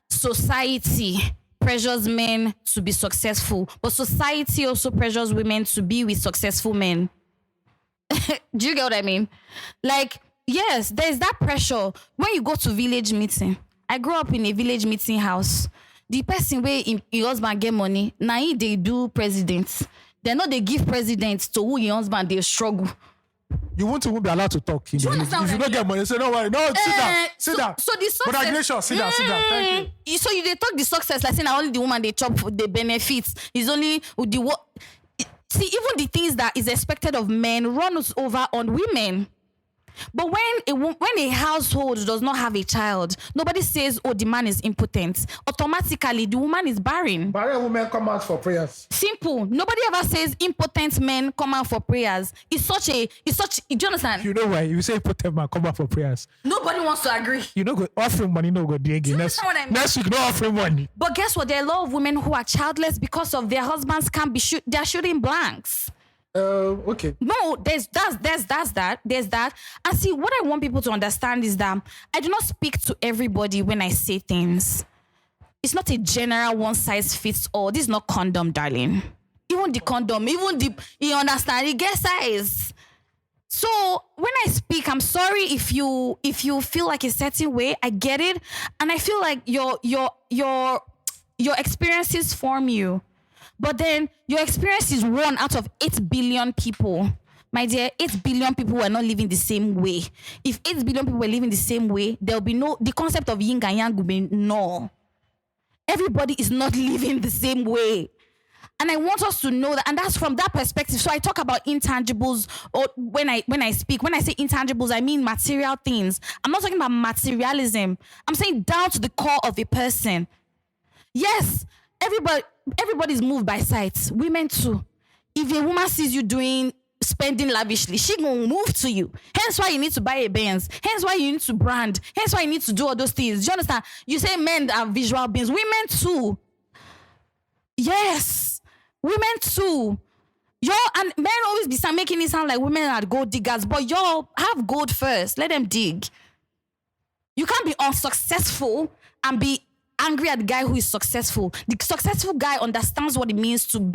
society pressures men to be successful, but society also pressures women to be with successful men. Do you get what I mean? Like, yes, there's that pressure. When you go to village meeting, I grew up in a village meeting house. The person where your husband get money, now they do presidents. They give presidents to who your husband they struggle. You won't even be allowed to talk. If you don't get money, say no worry. No, sit down. So the success. But Ignatius, sit down. Thank you. So they talk the success like saying only the woman they chop the benefits. It's only the what. See, even the things that is expected of men runs over on women. But when a household does not have a child, nobody says, oh, the man is impotent. Automatically, the woman is barren. Barren women come out for prayers. Simple. Nobody ever says impotent men come out for prayers. Do you understand? You know why? If you say impotent man come out for prayers, nobody wants to agree. You know, go offering money, no go dig again. Next week, no offering money. But guess what? There are a lot of women who are childless because of their husbands can't be they're shooting blanks. Okay. No, there's that. And see, what I want people to understand is that I do not speak to everybody when I say things. It's not a general one size fits all. This is not condom, darling. Even the condom, you understand, it gets size. So when I speak, I'm sorry if you feel like a certain way. I get it, and I feel like your experiences form you. But then your experience is 1 out of 8 billion people. My dear, 8 billion people were not living the same way. If 8 billion people were living the same way, there will be the concept of yin and yang will be no. Everybody is not living the same way. And I want us to know that, and that's from that perspective. So I talk about intangibles, or when I say intangibles, I mean material things. I'm not talking about materialism. I'm saying down to the core of a person. Yes, everybody's moved by sight. Women too. If a woman sees you spending lavishly, she gonna move to you. Hence why you need to buy a Benz. Hence why you need to brand. Hence why you need to do all those things. Do you understand? You say men are visual beings. Women too. Yes. Women too. And men always be making it sound like women are gold diggers, but y'all have gold first. Let them dig. You can't be unsuccessful and be angry at the guy who is successful. The successful guy understands what it means to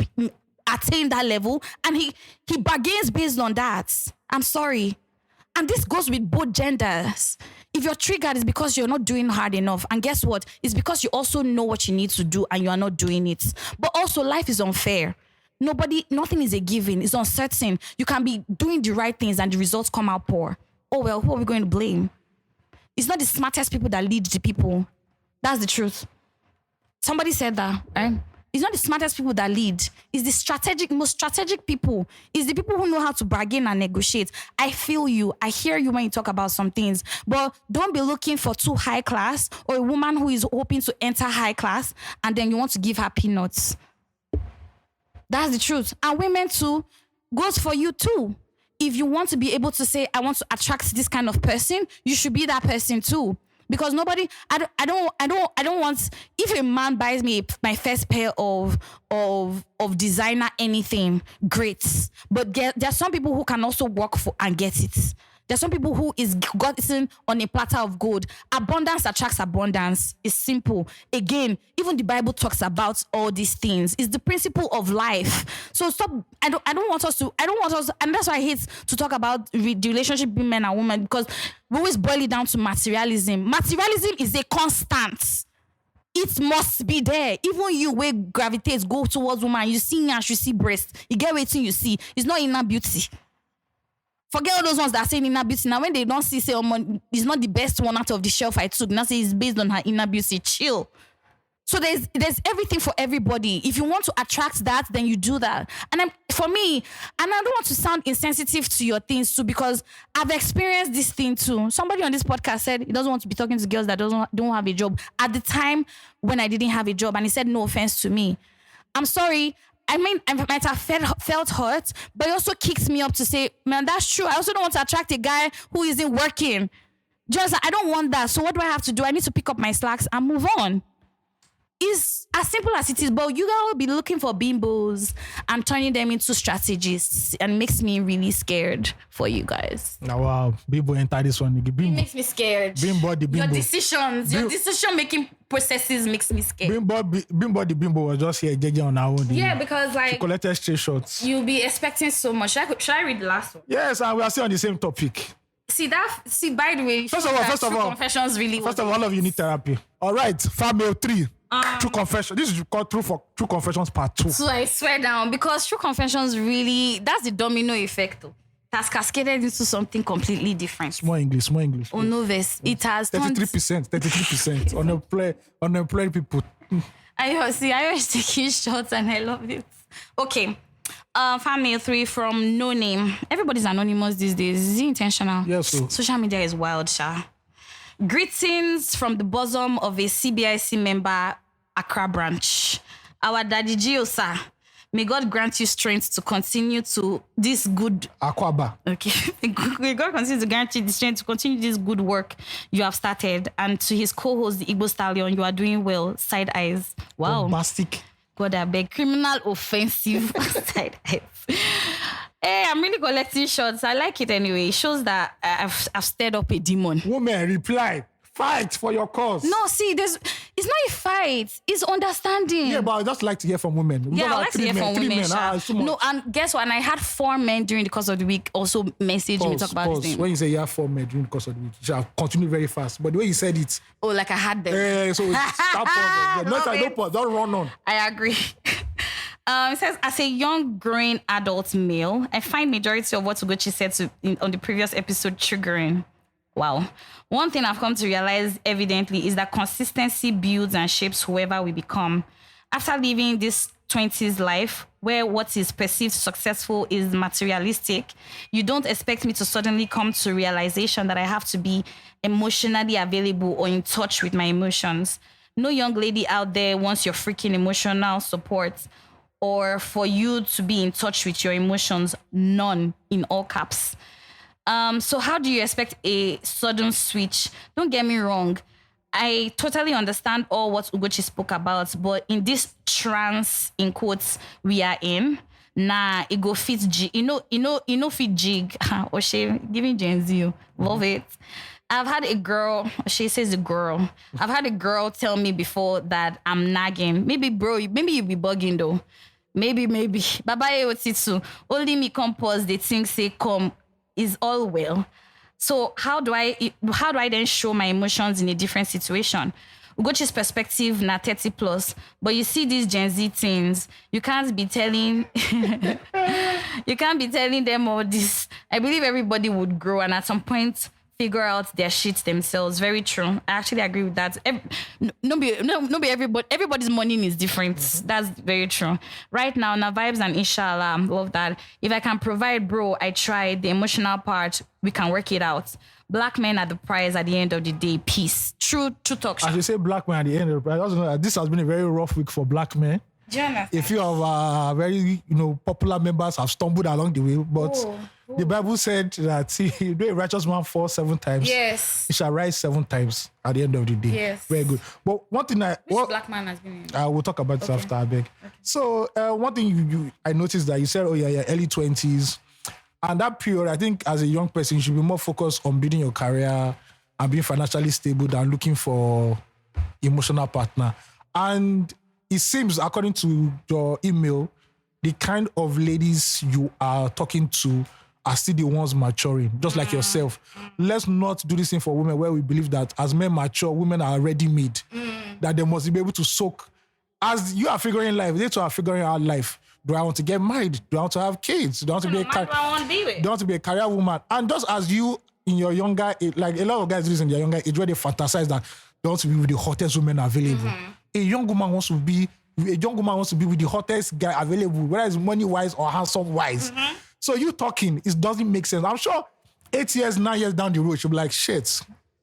attain that level, and he bargains based on that. I'm sorry. And this goes with both genders. If you're triggered, it's because you're not doing hard enough. And guess what? It's because you also know what you need to do and you are not doing it. But also, life is unfair. Nothing is a given. It's uncertain. You can be doing the right things and the results come out poor. Oh, well, who are we going to blame? It's not the smartest people that lead the people. That's the truth. Somebody said that, right? It's not the smartest people that lead. It's the most strategic people. It's the people who know how to bargain and negotiate. I feel you. I hear you when you talk about some things. But don't be looking for too high class or a woman who is hoping to enter high class and then you want to give her peanuts. That's the truth. And women too, goes for you too. If you want to be able to say, I want to attract this kind of person, you should be that person too. Because nobody, I don't want, if a man buys me my first pair of designer anything, great. But there are some people who can also work for and get it. There are some people who is gotten on a platter of gold. Abundance attracts abundance. It's simple. Again, even the Bible talks about all these things. It's the principle of life. So stop. I don't want us, and that's why I hate to talk about the relationship between men and women, because we always boil it down to materialism. Materialism is a constant. It must be there. Even you where gravitates go towards woman, you see and you see breast. You get waiting you see. It's not inner beauty. Forget all those ones that are saying inner beauty. Now, when they don't see, say, it's not the best one out of the shelf I took. Now, say it's based on her inner beauty. Chill. So there's everything for everybody. If you want to attract that, then you do that. And for me, and I don't want to sound insensitive to your things too, because I've experienced this thing too. Somebody on this podcast said he doesn't want to be talking to girls that don't have a job. At the time when I didn't have a job, and he said no offense to me. I'm sorry. I mean, I might have felt hurt, but it also kicks me up to say, man, that's true. I also don't want to attract a guy who isn't working. Just, I don't want that. So what do I have to do? I need to pick up my slacks and move on. It's as simple as it is, but you guys will be looking for bimbos and turning them into strategists, and makes me really scared for you guys. Now, wow, bimbo enter this one. Bimbo. It makes me scared. Bimbo the bimbo. Your decision-making processes makes me scared. Bimbo the bimbo was just here judging on our own. Yeah, because like... She collected straight shots. You'll be expecting so much. Should I read the last one? Yes, and we are still on the same topic. See, by the way... First of all, confessions really... First of all of you need therapy. All right, Family 3. True Confession. This is called True Confessions Part 2. So I swear down, because True Confessions really, that's the domino effect. It has cascaded into something completely different. Small English. Oh, novice. It has 33%. Unemployed people. I was taking shots and I love it. Okay. Family 3 from No Name. Everybody's anonymous these days. Is it intentional? Yes, sir. Social media is wild, Sha. Greetings from the bosom of a CBIC member, Accra branch. Our daddy Gio, sir. May God grant you strength to continue to this good... Aquaba. Okay. May God continue to grant you the strength to continue this good work you have started. And to his co-host, the Igbo Stallion, you are doing well. Side eyes. Wow. Bombastic. God, I beg. Criminal offensive side eyes. Hey, I'm really collecting shots. I like it anyway. It shows that I've stirred up a demon. Woman, reply. Fight for your cause. No, see, it's not a fight. It's understanding. Yeah, but I just like to hear from women. Yeah, I like to hear from women. No, and guess what? And I had 4 men during the course of the week also message me talk about this thing. When you say you have 4 men during the course of the week, you shall continue very fast. But the way you said it... Oh, like I had them. So stop pause. Don't run on. I agree. It says, as a young, growing adult male, I find majority of what Ugochi said on the previous episode triggering. Wow. One thing I've come to realize evidently is that consistency builds and shapes whoever we become. After living this 20s life, where what is perceived successful is materialistic, you don't expect me to suddenly come to realization that I have to be emotionally available or in touch with my emotions. No young lady out there wants your freaking emotional support or for you to be in touch with your emotions. None, in all caps. So how do you expect a sudden switch? Don't get me wrong. I totally understand all what Ugochi spoke about, but in this trance, in quotes, we are in, nah, it go fit jig. You know fit jig. Or she giving Gen Z. Love it. I've had a girl, she says a girl. I've had a girl tell me before that I'm nagging. Maybe you be bugging though. Maybe. Baba AOT2. Only me come pause, they think say come is all well. So how do I then show my emotions in a different situation? Ugochi's perspective na 30 plus, but you see these Gen Z things, you can't be telling them all this. I believe everybody would grow and at some point figure out their shit themselves. Very true. I actually agree with that. Everybody's money is different. That's very true. Right now, vibes and inshallah, love that. If I can provide, bro, I try. The emotional part, we can work it out. Black men are the prize at the end of the day. Peace. True talk. As you say, black men at the end of the prize. This has been a very rough week for black men. If you have very, popular members have stumbled along the way, but the Bible said that a righteous man falls 7 times. Yes. He shall rise 7 times at the end of the day. Yes. Very good. But one thing Which black man has been in? We'll talk about this after, I beg. Okay. So one thing I noticed that you said, early 20s. And that period, I think as a young person, you should be more focused on building your career and being financially stable than looking for emotional partner. And it seems, according to your email, the kind of ladies you are talking to are still the ones maturing, just like yourself. Let's not do this thing for women where we believe that as men mature, women are ready-made, that they must be able to soak. As you are figuring life, they too are figuring out life. Do I want to get married? Do I want to have kids? Do I want to be a career woman? And just as you in your younger age, like a lot of guys do this in their younger age, where they fantasize that they want to be with the hottest women available. A young woman wants to be with the hottest guy available, whether it's money-wise or handsome-wise. So you talking, it doesn't make sense. I'm sure 8 years, 9 years down the road, she'll be like, shit,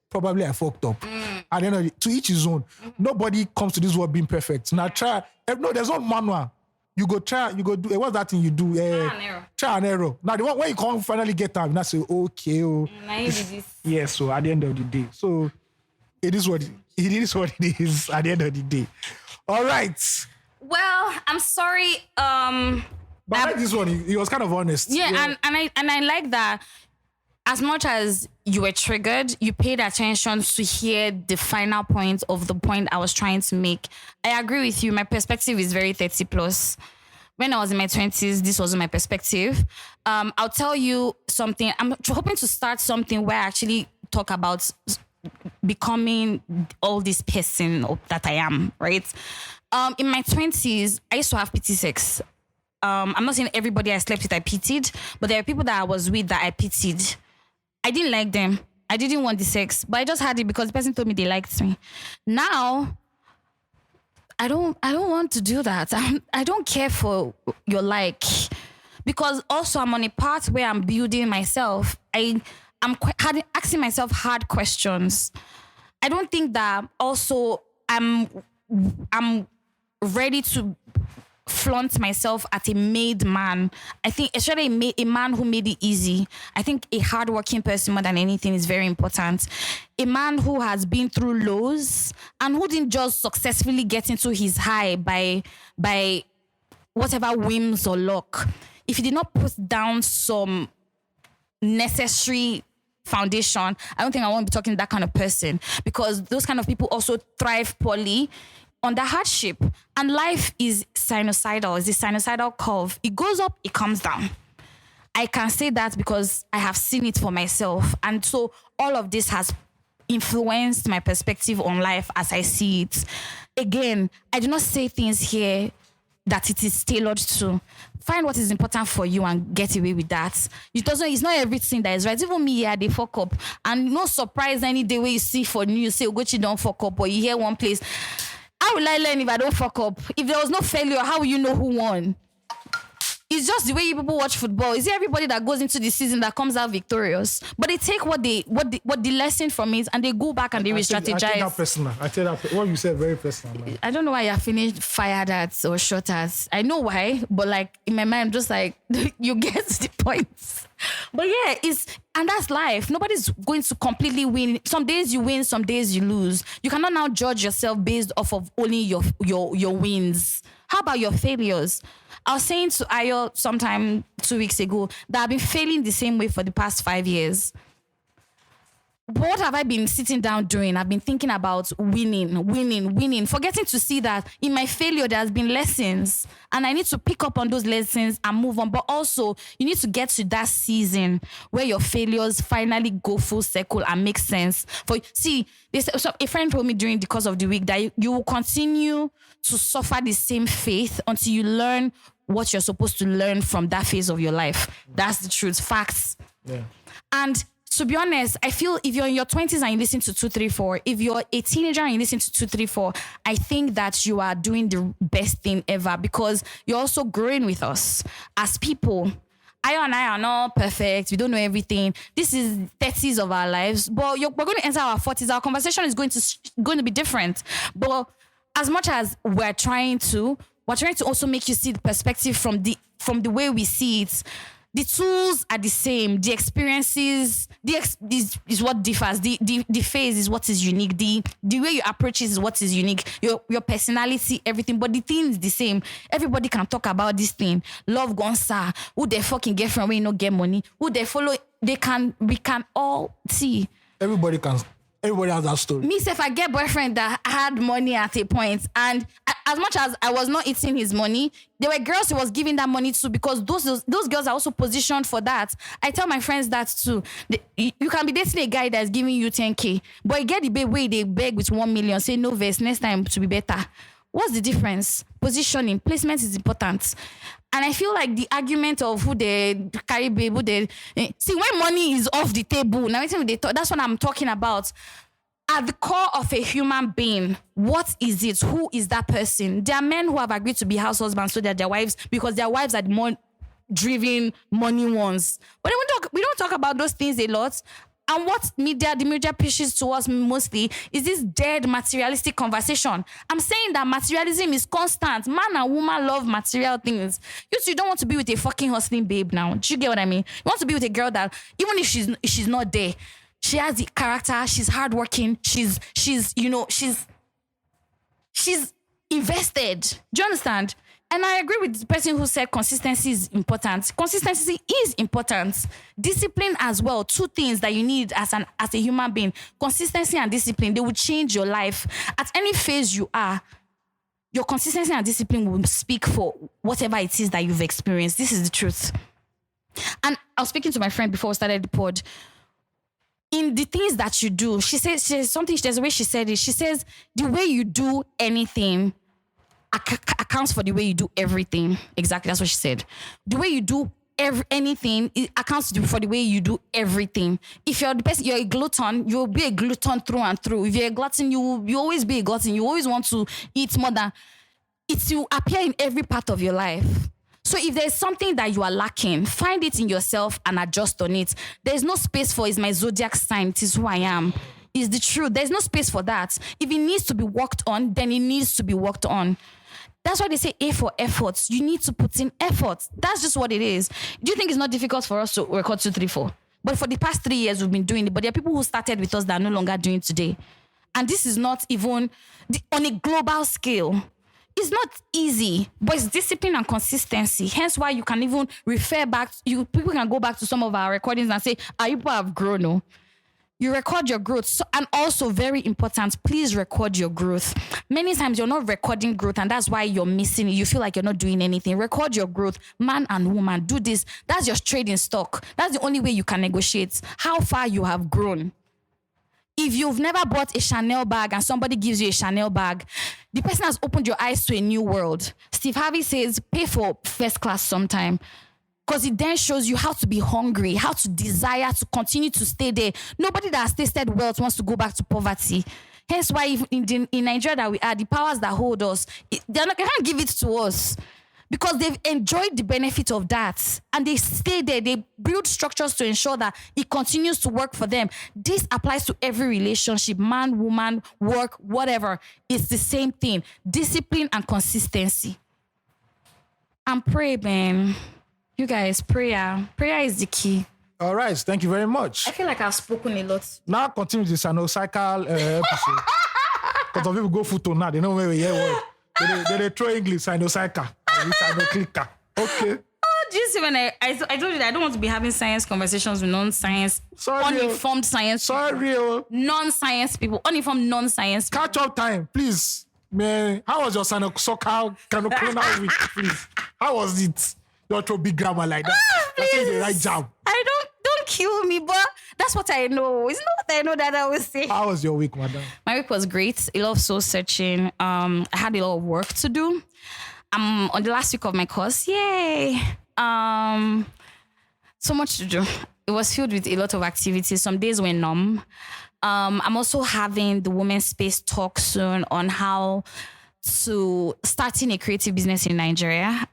probably I fucked up. And then to each his own. Nobody comes to this world being perfect. Now try, no, there's no manual. You go do, what's that thing you do? Try and error. Now the one when you can't finally get out, you now say, okay. Yeah, so at the end of the day. So it is what it is at the end of the day. All right. Well, I'm sorry. But I like this one. He was kind of honest. Yeah, and I like that. As much as you were triggered, you paid attention to hear the final point of the point I was trying to make. I agree with you. My perspective is very 30 plus. When I was in my 20s, this wasn't my perspective. I'll tell you something. I'm hoping to start something where I actually talk about becoming all this person that I am, right? In my 20s, I used to have pity sex. I'm not saying everybody I slept with I pitied, but there are people that I was with that I pitied. I didn't like them. I didn't want the sex, but I just had it because the person told me they liked me. Now, I don't want to do that. I don't care for your like, because also I'm on a path where I'm building myself. I'm asking myself hard questions. I don't think that also I'm ready to flaunt myself at a made man. I think especially a man who made it easy. I think a hardworking person more than anything is very important. A man who has been through lows and who didn't just successfully get into his high by whatever whims or luck. If he did not put down some necessary foundation, I don't think I want to be talking to that kind of person, because those kind of people also thrive poorly under hardship. And life is sinusoidal. It's a sinusoidal curve. It goes up, it comes down. I can say that because I have seen it for myself. And so all of this has influenced my perspective on life as I see it. Again, I do not say things here that it is tailored to. Find what is important for you and get away with that. It's not everything that is right. Even me, they fuck up. And no surprise any day where you see for news, say, Ugochi don't fuck up, or you hear one place. How will I learn if I don't fuck up? If there was no failure, how will you know who won? It's just the way you people watch football. Is it everybody that goes into the season that comes out victorious? But they take what the lesson from it and they go back and they re-strategize. I take that personal. What you said very personal. Man. I don't know why you're finished fired at or shot at. I know why, but like in my mind, I'm just like, you get the point. But yeah, and that's life. Nobody's going to completely win. Some days you win, some days you lose. You cannot now judge yourself based off of only your wins. How about your failures? I was saying to Ayo sometime 2 weeks ago that I've been failing the same way for the past 5 years. What have I been sitting down doing? I've been thinking about winning, forgetting to see that in my failure, there has been lessons and I need to pick up on those lessons and move on. But also you need to get to that season where your failures finally go full circle and make sense. A friend told me during the course of the week that you will continue to suffer the same faith until you learn what you're supposed to learn from that phase of your life. That's the truth. Facts. Yeah. And to be honest, I feel if you're in your 20s and you listen to 234, if you're a teenager and you listen to 234, I think that you are doing the best thing ever because you're also growing with us as people. I and I are not perfect. We don't know everything. This is 30s of our lives, but we're going to enter our 40s. Our conversation is going to be different. But as much as we're trying to also make you see the perspective from the way we see it. The tools are the same. The experiences, is what differs. The phase is what is unique. The way you approach it is what is unique. Your personality, everything. But the thing is the same. Everybody can talk about this thing. Love gonsa. Who they fucking get from when you no get money. Who they follow. We can all see. Everybody has that story. Me, if I get boyfriend that had money at a point, and as much as I was not eating his money, there were girls he was giving that money to because those girls are also positioned for that. I tell my friends that too. You can be dating a guy that's giving you 10K, but you get the babe way they beg with 1 million, say no verse, next time to be better. What's the difference? Positioning, placement is important. And I feel like the argument of who they carry babe, see when money is off the table, now that's what I'm talking about. At the core of a human being, what is it? Who is that person? There are men who have agreed to be house husbands so that their wives, because their wives are the more driven money ones. But we don't talk about those things a lot. And what the media pushes to us mostly is this dead materialistic conversation. I'm saying that materialism is constant. Man and woman love material things. You don't want to be with a fucking hustling babe now. Do you get what I mean? You want to be with a girl that, even if she's not there, she has the character, she's hardworking, she's invested. Do you understand? And I agree with the person who said consistency is important. Consistency is important. Discipline as well. Two things that you need as a human being. Consistency and discipline, they will change your life. At any phase you are, your consistency and discipline will speak for whatever it is that you've experienced. This is the truth. And I was speaking to my friend before we started the pod. In the things that you do, there's a way she said it. She says, the way you do anything accounts for the way you do everything. Exactly, that's what she said. The way you do anything, it accounts for the way you do everything. If you're the person, you're a glutton, you'll be a glutton through and through. If you're a glutton, you always be a glutton. You always want to eat more than it will appear in every part of your life. So if there's something that you are lacking, find it in yourself and adjust on it. There's no space for it's my zodiac sign, it is who I am. It's the truth. There's no space for that. If it needs to be worked on, then it needs to be worked on. That's why they say A for efforts. You need to put in effort. That's just what it is. Do you think it's not difficult for us to record 234? But for the past 3 years, we've been doing it. But there are people who started with us that are no longer doing it today. And this is not even on a global scale. It's not easy, but it's discipline and consistency. Hence why you can even refer back. People can go back to some of our recordings and say, people have grown. No? You record your growth. So, and also very important, please record your growth. Many times you're not recording growth and that's why you're missing it. You feel like you're not doing anything. Record your growth. Man and woman, do this. That's your trading stock. That's the only way you can negotiate how far you have grown. If you've never bought a Chanel bag and somebody gives you a Chanel bag, the person has opened your eyes to a new world. Steve Harvey says, pay for first class sometime. Because it then shows you how to be hungry, how to desire to continue to stay there. Nobody that has tasted wealth wants to go back to poverty. Hence why in Nigeria that we are, the powers that hold us, they can't give it to us. Because they've enjoyed the benefit of that. And they stay there. They build structures to ensure that it continues to work for them. This applies to every relationship. Man, woman, work, whatever. It's the same thing. Discipline and consistency. And pray, man. You guys, prayer. Prayer is the key. All right. Thank you very much. I feel like I've spoken a lot. Now continue the cycle episode. Because some people go photo now. They know where we hear word. They throw English, cycle. Clicker. Okay. Oh, do you see when I told you that I don't want to be having science conversations with non-science, uninformed science people. Non-science people, uninformed non-science people. Catch up time, please. Man, how was your soccer canoclonal week, please? How was it? Don't throw big grammar like that. That's the right job. Don't kill me, but that's what I know. It's not what I know that I will say. How was your week, madam? My week was great. A lot of soul searching. I had a lot of work to do. I'm on the last week of my course. Yay. So much to do. it was filled with a lot of activities. Some days were numb. I'm also having the Women's Space talk soon on how to starting a creative business in Nigeria.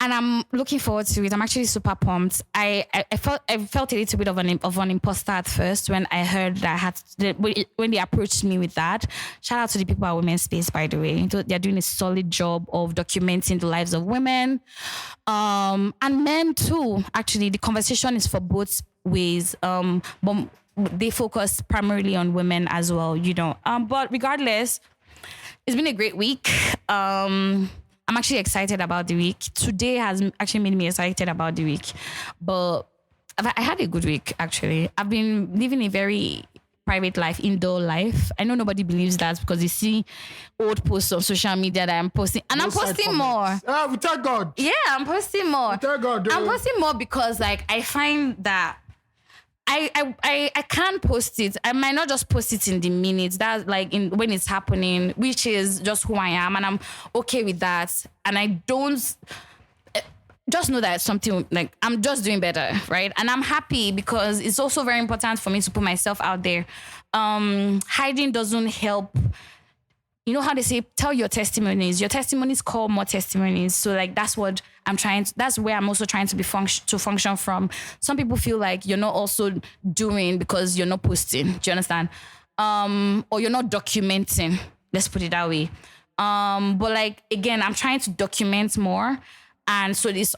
And I'm looking forward to it. I'm actually super pumped. I felt a little bit of an imposter at first when I heard that when they approached me with that. Shout out to the people at Women's Space, by the way. They're doing a solid job of documenting the lives of women, and men too. Actually, the conversation is for both ways. But they focus primarily on women as well, But regardless, it's been a great week. I'm actually excited about the week. Today has actually made me excited about the week. But I had a good week, actually. I've been living a very private life, indoor life. I know nobody believes that because you see old posts on social media that I'm posting. And I'm posting more. We thank God. Yeah, I'm posting more. We thank God. I'm posting more because I find that I can't post it. I might not just post it in the minutes. That's when it's happening, which is just who I am, and I'm okay with that. And I don't just know that it's something I'm just doing better, right? And I'm happy because it's also very important for me to put myself out there. Hiding doesn't help. You know how they say, tell your testimonies. Your testimonies call more testimonies. So that's what that's where I'm also trying to function from. Some people feel like you're not also doing because you're not posting. Do you understand? Or you're not documenting. Let's put it that way. But again, I'm trying to document more. And so it's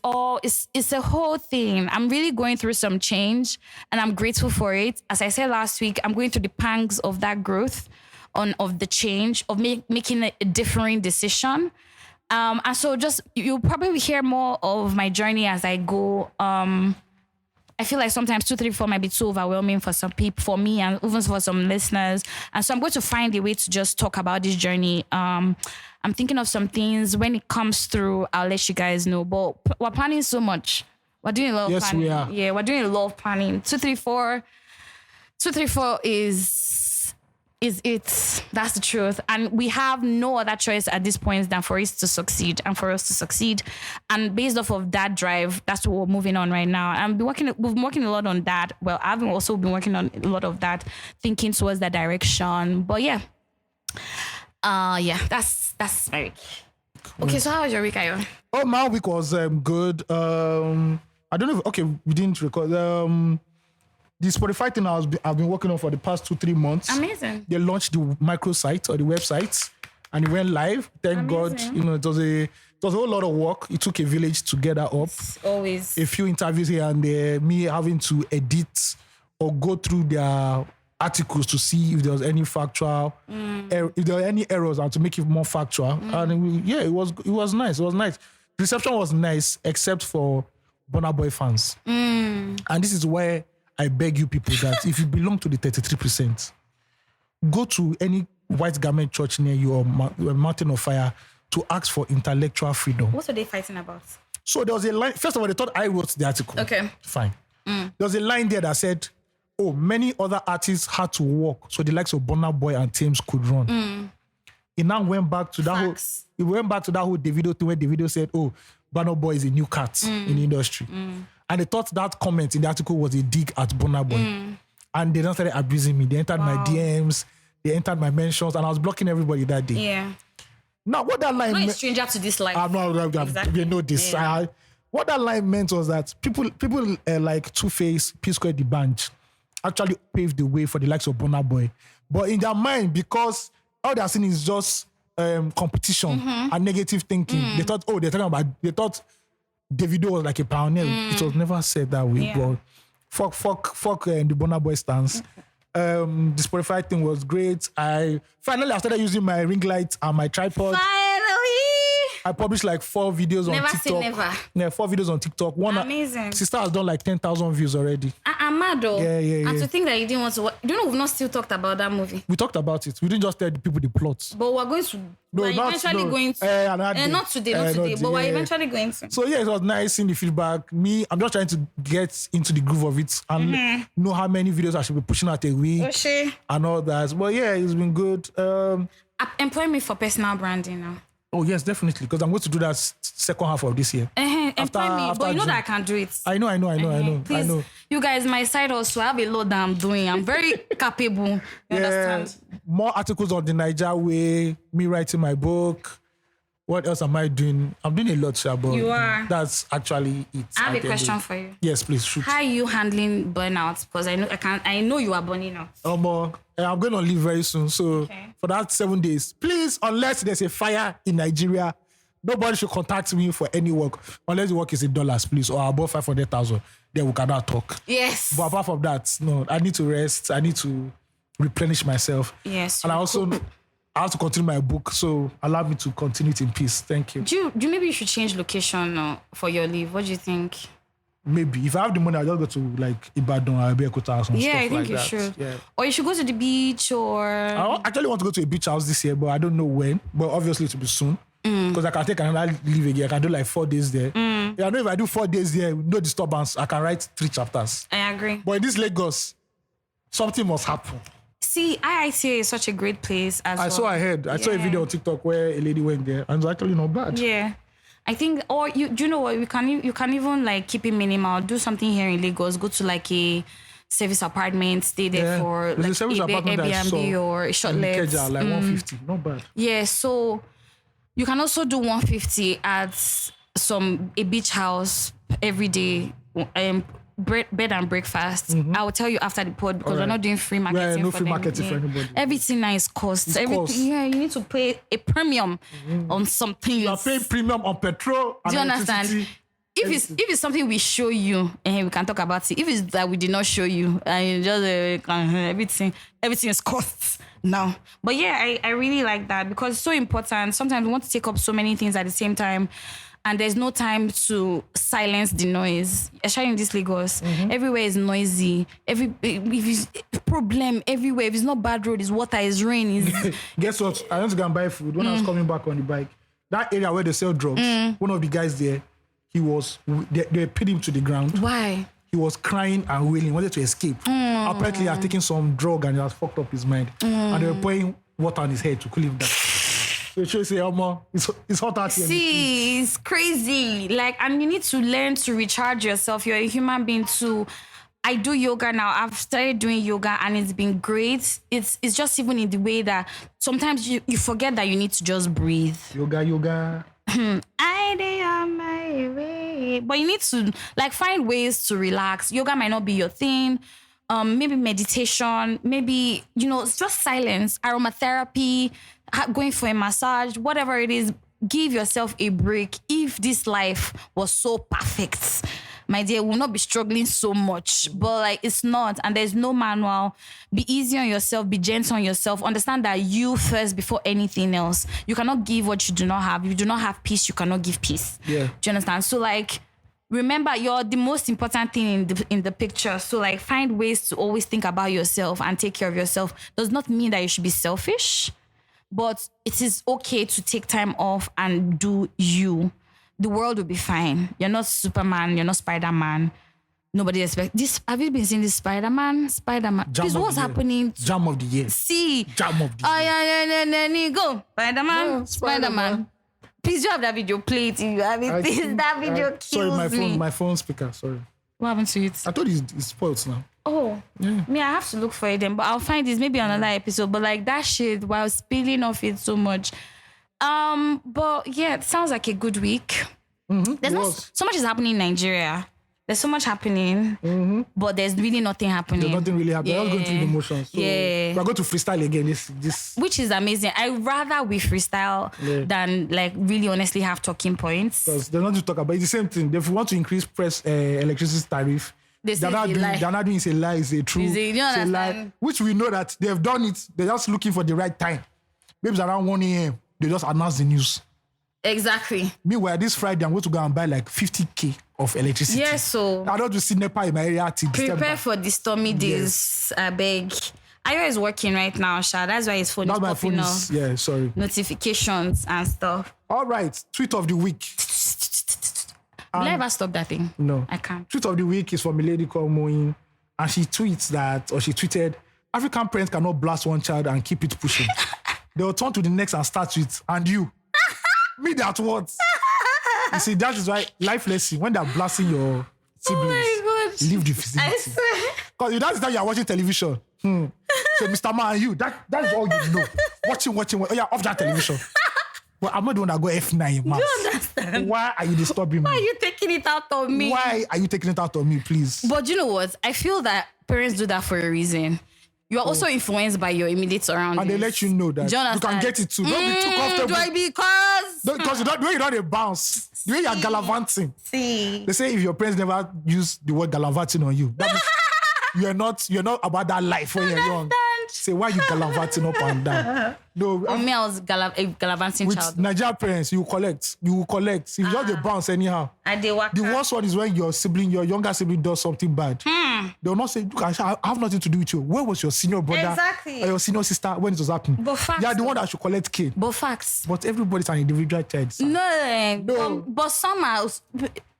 a whole thing. I'm really going through some change and I'm grateful for it. As I said last week, I'm going through the pangs of that growth, of the change, of making a differing decision. And so you'll probably hear more of my journey as I go. I feel like sometimes 2, 3, 4 might be too overwhelming for some people, for me, and even for some listeners. And so I'm going to find a way to just talk about this journey. I'm thinking of some things. When it comes through, I'll let you guys know. But we're planning so much. We're doing a lot of planning. Yes, we are. Yeah, we're doing a lot of planning. 2, 3, 4 is it. That's the truth. And we have no other choice at this point than for us to succeed and for us to succeed. And based off of that drive, that's what we're moving on right now. And we've been working a lot on that. Well, I've also been working on a lot of that, thinking towards that direction. But yeah. That's my week. Okay, so how was your week, Ayo? Oh, my week was good. I don't know if, we didn't record. The Spotify thing I've been working on for the past 2-3 months. Amazing. They launched the microsite or the website and it went live. Thank God. It was a whole lot of work. It took a village to get that up. Always. A few interviews here and there, me having to edit or go through their articles to see if there was any factual, if there were any errors, and to make it more factual. And it was nice. It was nice. The reception was nice, except for Burna Boy fans. And this is where I beg you people that if you belong to the 33%, go to any white garment church near you or Mountain of Fire to ask for intellectual freedom. What are they fighting about? So there was a line. First of all, they thought I wrote the article. Okay. Fine. There was a line there that said, many other artists had to walk so the likes of Burna Boy and Thames could run. It now went back to that whole Davido thing where Davido said, Burna Boy is a new cat in the industry. And they thought that comment in the article was a dig at Burna Boy. And they then started abusing me. They entered my DMs, they entered my mentions, and I was blocking everybody that day. Yeah. Now, what that line meant... Not a stranger to this life. Exactly. You know this. Yeah. What that line meant was that people like Two-Face, P-Square, the band, actually paved the way for the likes of Burna Boy. But in their mind, because all they're seeing is just competition and negative thinking, they thought, they thought Davido was like a pioneer. It was never said that way. Yeah. But fuck the Burna Boy stance. The Spotify thing was great. I started using my ring light and my tripod. I published like 4 videos on TikTok. Never say never. Yeah, 4 videos on TikTok. Amazing. Sister has done like 10,000 views already. I'm mad though. Yeah. And to think that you didn't want to watch. You know, we've not still talked about that movie. We talked about it. We didn't just tell the people the plot. But we're going to. We're eventually going to. Not today, but we're eventually going to. So yeah, it was nice seeing the feedback. I'm just trying to get into the groove of it and know how many videos I should be pushing out a week and all that. But yeah, it's been good. Employ me for personal branding now. Oh yes, definitely. Because I'm going to do that second half of this year. Employ me, but you know June. that I can do it. I know. Please, you guys, my side also, I have a lot that I'm doing. I'm very capable. You understand? More articles on the Niger way, me writing my book. What else am I doing? I'm doing a lot, Shabba. You are. That's actually it. I have a question for you. Yes, please shoot. How are you handling burnout? Because I know you are burning out. I'm going on leave very soon. So for that 7 days, please, unless there's a fire in Nigeria, nobody should contact me for any work. Unless the work is in dollars, please, or above 500,000. Then we cannot talk. Yes. But apart from that, no, I need to rest. I need to replenish myself. Yes. And I have to continue my book, so allow me to continue it in peace. Thank you. Do you maybe you should change location for your leave? What do you think? Maybe. If I have the money, I'll just go to like Ibadan or Abeokuta or some stuff I think like you that. should. Yeah. Or you should go to the beach or... I actually want to go to a beach house this year, but I don't know when. But obviously it will be soon. Because I can take another leave again. I can do like 4 days there. Yeah, I know if I do 4 days there, no disturbance, I can write 3 chapters. I agree. But in this Lagos, something must happen. See, IITA is such a great place as well. I saw a video on TikTok where a lady went there and it was actually not bad. Yeah. I think, or do you know what? You can even like keep it minimal. Do something here in Lagos. Go to like a service apartment. Stay there for there's like a service apartment that I saw Airbnb or a short let. Ikeja, like 150. Not bad. Yeah. So you can also do 150 at a beach house every day. Bed and breakfast. I will tell you after the pod because we're not doing free marketing. Yeah, no for free them. marketing for anybody. Everything now is cost. Everything, yeah, you need to pay a premium on something. You are paying premium on petrol. Do you understand? If it's something we show you, and we can talk about it. If it's that we did not show you, and just everything is costs now. But yeah, I really like that because it's so important. Sometimes we want to take up so many things at the same time. And there's no time to silence the noise. Especially in this Lagos, everywhere is noisy. If it's problem everywhere. If it's not bad road, it's water, it's rain. Guess what? I went to go and buy food when I was coming back on the bike. That area where they sell drugs, one of the guys there, they pinned him to the ground. Why? He was crying and wailing, wanted to escape. Apparently, he had taken some drug and he has fucked up his mind. And they were pouring water on his head to cool him down. So she say, it's hot out here. See, it's crazy. And you need to learn to recharge yourself. You're a human being too. I do yoga now. I've started doing yoga and it's been great. It's just even in the way that sometimes you forget that you need to just breathe. Yoga. I day on my way. But you need to find ways to relax. Yoga might not be your thing. Maybe meditation, maybe, it's just silence, aromatherapy, going for a massage, whatever it is, give yourself a break. If this life was so perfect, my dear, we'll not be struggling so much. But it's not, and there's no manual. Be easy on yourself, be gentle on yourself. Understand that you first before anything else. You cannot give what you do not have. If you do not have peace, you cannot give peace. Yeah. Do you understand? So remember, you're the most important thing in the picture. So find ways to always think about yourself and take care of yourself. Does not mean that you should be selfish, but it is okay to take time off and do you. The world will be fine. You're not Superman. You're not Spider-Man. Nobody expects this. Have you been seeing this Spider-Man? Please, what's happening? Jam of the year. See. Jam of the year. Go. Spider-Man. Yeah, Spider-Man. Please, you have that video. Play it. You have it. That video kills me. My phone speaker. Sorry. What happened to it? I thought it's spoiled now. Oh, yeah. Me, I have to look for it then, but I'll find this maybe on another episode. But that shit, while spilling off it so much. But yeah, it sounds like a good week. There's so much is happening in Nigeria. There's so much happening, but there's really nothing happening. There's nothing really happening. I was going through the motions. So we're going to freestyle again. This which is amazing. I'd rather we freestyle than really honestly have talking points. Because there's nothing to talk about. It's the same thing. If we want to increase electricity tariff, they're not doing it's a lie, it's a true. It's a lie. Which we know that they've done it. They're just looking for the right time. Maybe it's around 1 a.m. They just announce the news. Exactly. Meanwhile, this Friday, I'm going to go and buy 50K of electricity. Yes, so I don't see NEPA in my area till prepare December. for the stormy days. I beg. Ayo is working right now, Sha. That's why his phone is popping off. Yeah, sorry. Notifications and stuff. All right, tweet of the week. Will I ever stop that thing? No. I can't. Tweet of the week is from a lady called Moin, and she tweeted, African parents cannot blast one child and keep it pushing. They will turn to the next and start with, and you. Me that what? You see, that is why life lesson, when they're blasting your siblings, leave the vicinity. I swear. Because that's time you're watching television. So Mr. Man and you, that's all you know. Watching. Oh yeah, off that television. But I'm not the one that go F9, man. Do you understand? Why are you disturbing Why me? are you taking it out of me? Why are you taking it out of me, please? But you know what? I feel that parents do that for a reason. You're also influenced by your immediate surroundings. And they let you know that you can get it too. Don't be too comfortable. Because the way you don't bounce, the way you're gallivanting. See. They say if your parents never use the word gallivanting on you, that means you're not about that life when you're young. Say, why you gallivanting up and down? No, Me, I was a gallivanting with child. Nigerian parents, you will collect. If you just they bounce anyhow. And they work. The worst one is when your younger sibling does something bad. They will not say, look, I have nothing to do with you. Where was your senior brother Exactly. or your senior sister when it was happening? But facts, They are the one that should collect care. But facts. But everybody's an individual child. Sir. No. But somehow,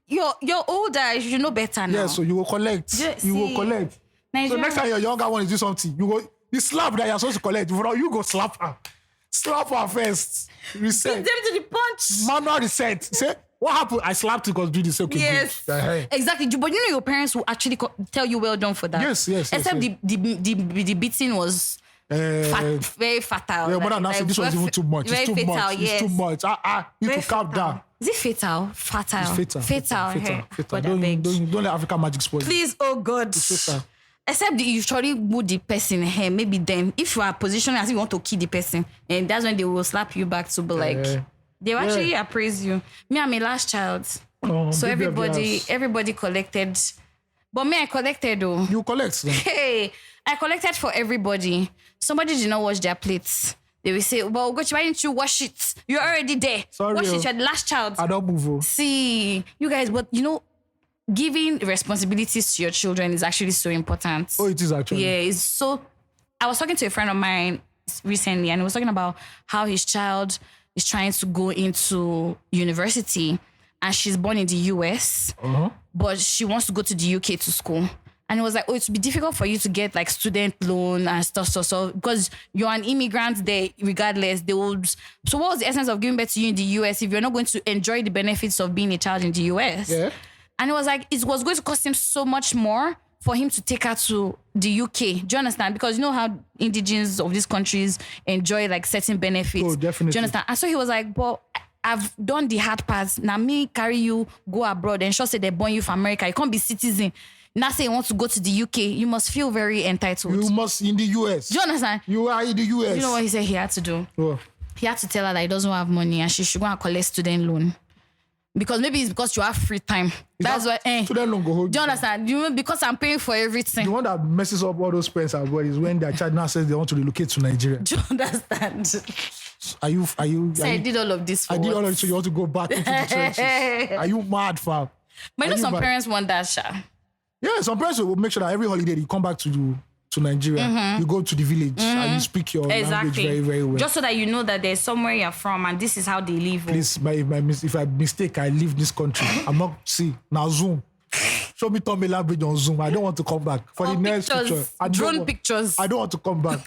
you're older, you know better now. Yeah, so you will collect. You will collect. So next time your younger one is doing something, you go, the slap that you're supposed to collect, you go slap her. Slap her first. Reset. Beat them to the punch. Manual reset. Say, what happened? I slapped you because do this. Okay, Yes. good. Exactly. But you know your parents will actually tell you well done for that. Yes. Except the beating was very fatal. Yeah, but now this was even too much. Very It's too fatal, much. yes. It's too much. You need to calm down. Is it fatal? Fatal. It's fatal. God, I beg. Don't let African magic spoil you. Please, oh God. It's fatal. Except you surely would the person here. Maybe then, if you are positioned as if you want to kill the person, and that's when they will slap you back to be like, they will actually appraise you. Me, I'm a last child. Oh, So baby everybody collected. But me, I collected though. You collect. Then. Hey, I collected for everybody. Somebody did not wash their plates. They will say, well, Ugochi, why didn't you wash it? You're already there. Sorry, wash it, you're the last child. I don't move. See, you guys, but you know, giving responsibilities to your children is actually so important. Oh, it is actually. Yeah, it's so... I was talking to a friend of mine recently, and he was talking about how his child is trying to go into university, and she's born in the US, but she wants to go to the UK to school. And it was like, it would be difficult for you to get like student loan and stuff, because you're an immigrant there, regardless. They would. So what was the essence of giving birth to you in the US if you're not going to enjoy the benefits of being a child in the US? Yeah. And it was like, it was going to cost him so much more for him to take her to the UK. Do you understand? Because you know how indigenes of these countries enjoy like certain benefits. Oh, definitely. Do you understand? And so he was like, well, I've done the hard parts. Now me carry you, go abroad, and sure say they're born you from America. You can't be citizen. Now say you want to go to the UK. You must feel very entitled. You must in the US. Do you understand? You are in the US. You know what he said he had to do? Oh. He had to tell her that he doesn't have money and she should go and collect student loan. Because maybe it's because you have free time. That's why. Student loan go hold. Do you understand? You know, because I'm paying for everything. The one that messes up all those parents as well is when their child now says they want to relocate to Nigeria. Do you understand? Are you? So I did all of this for I did all what? of it, so you want to go back into the trenches. Are you mad, fam? But you know Are you some mad? parents want that, Sha. Yeah, some parents will make sure that every holiday you come back to Nigeria, you go to the village and you speak your language very, very well. Just so that you know that there's somewhere you're from and this is how they live. Please, if I mistake, I leave this country. I'm not, now Zoom. Show me Tommy language on Zoom. I don't want to come back. For the next picture. Drone pictures. I don't want to come back.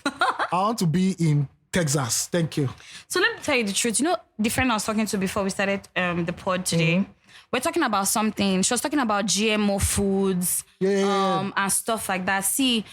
I want to be in Texas. Thank you. So let me tell you the truth. You know, the friend I was talking to before we started the pod today, we're talking about something. She was talking about GMO foods and stuff like that. See,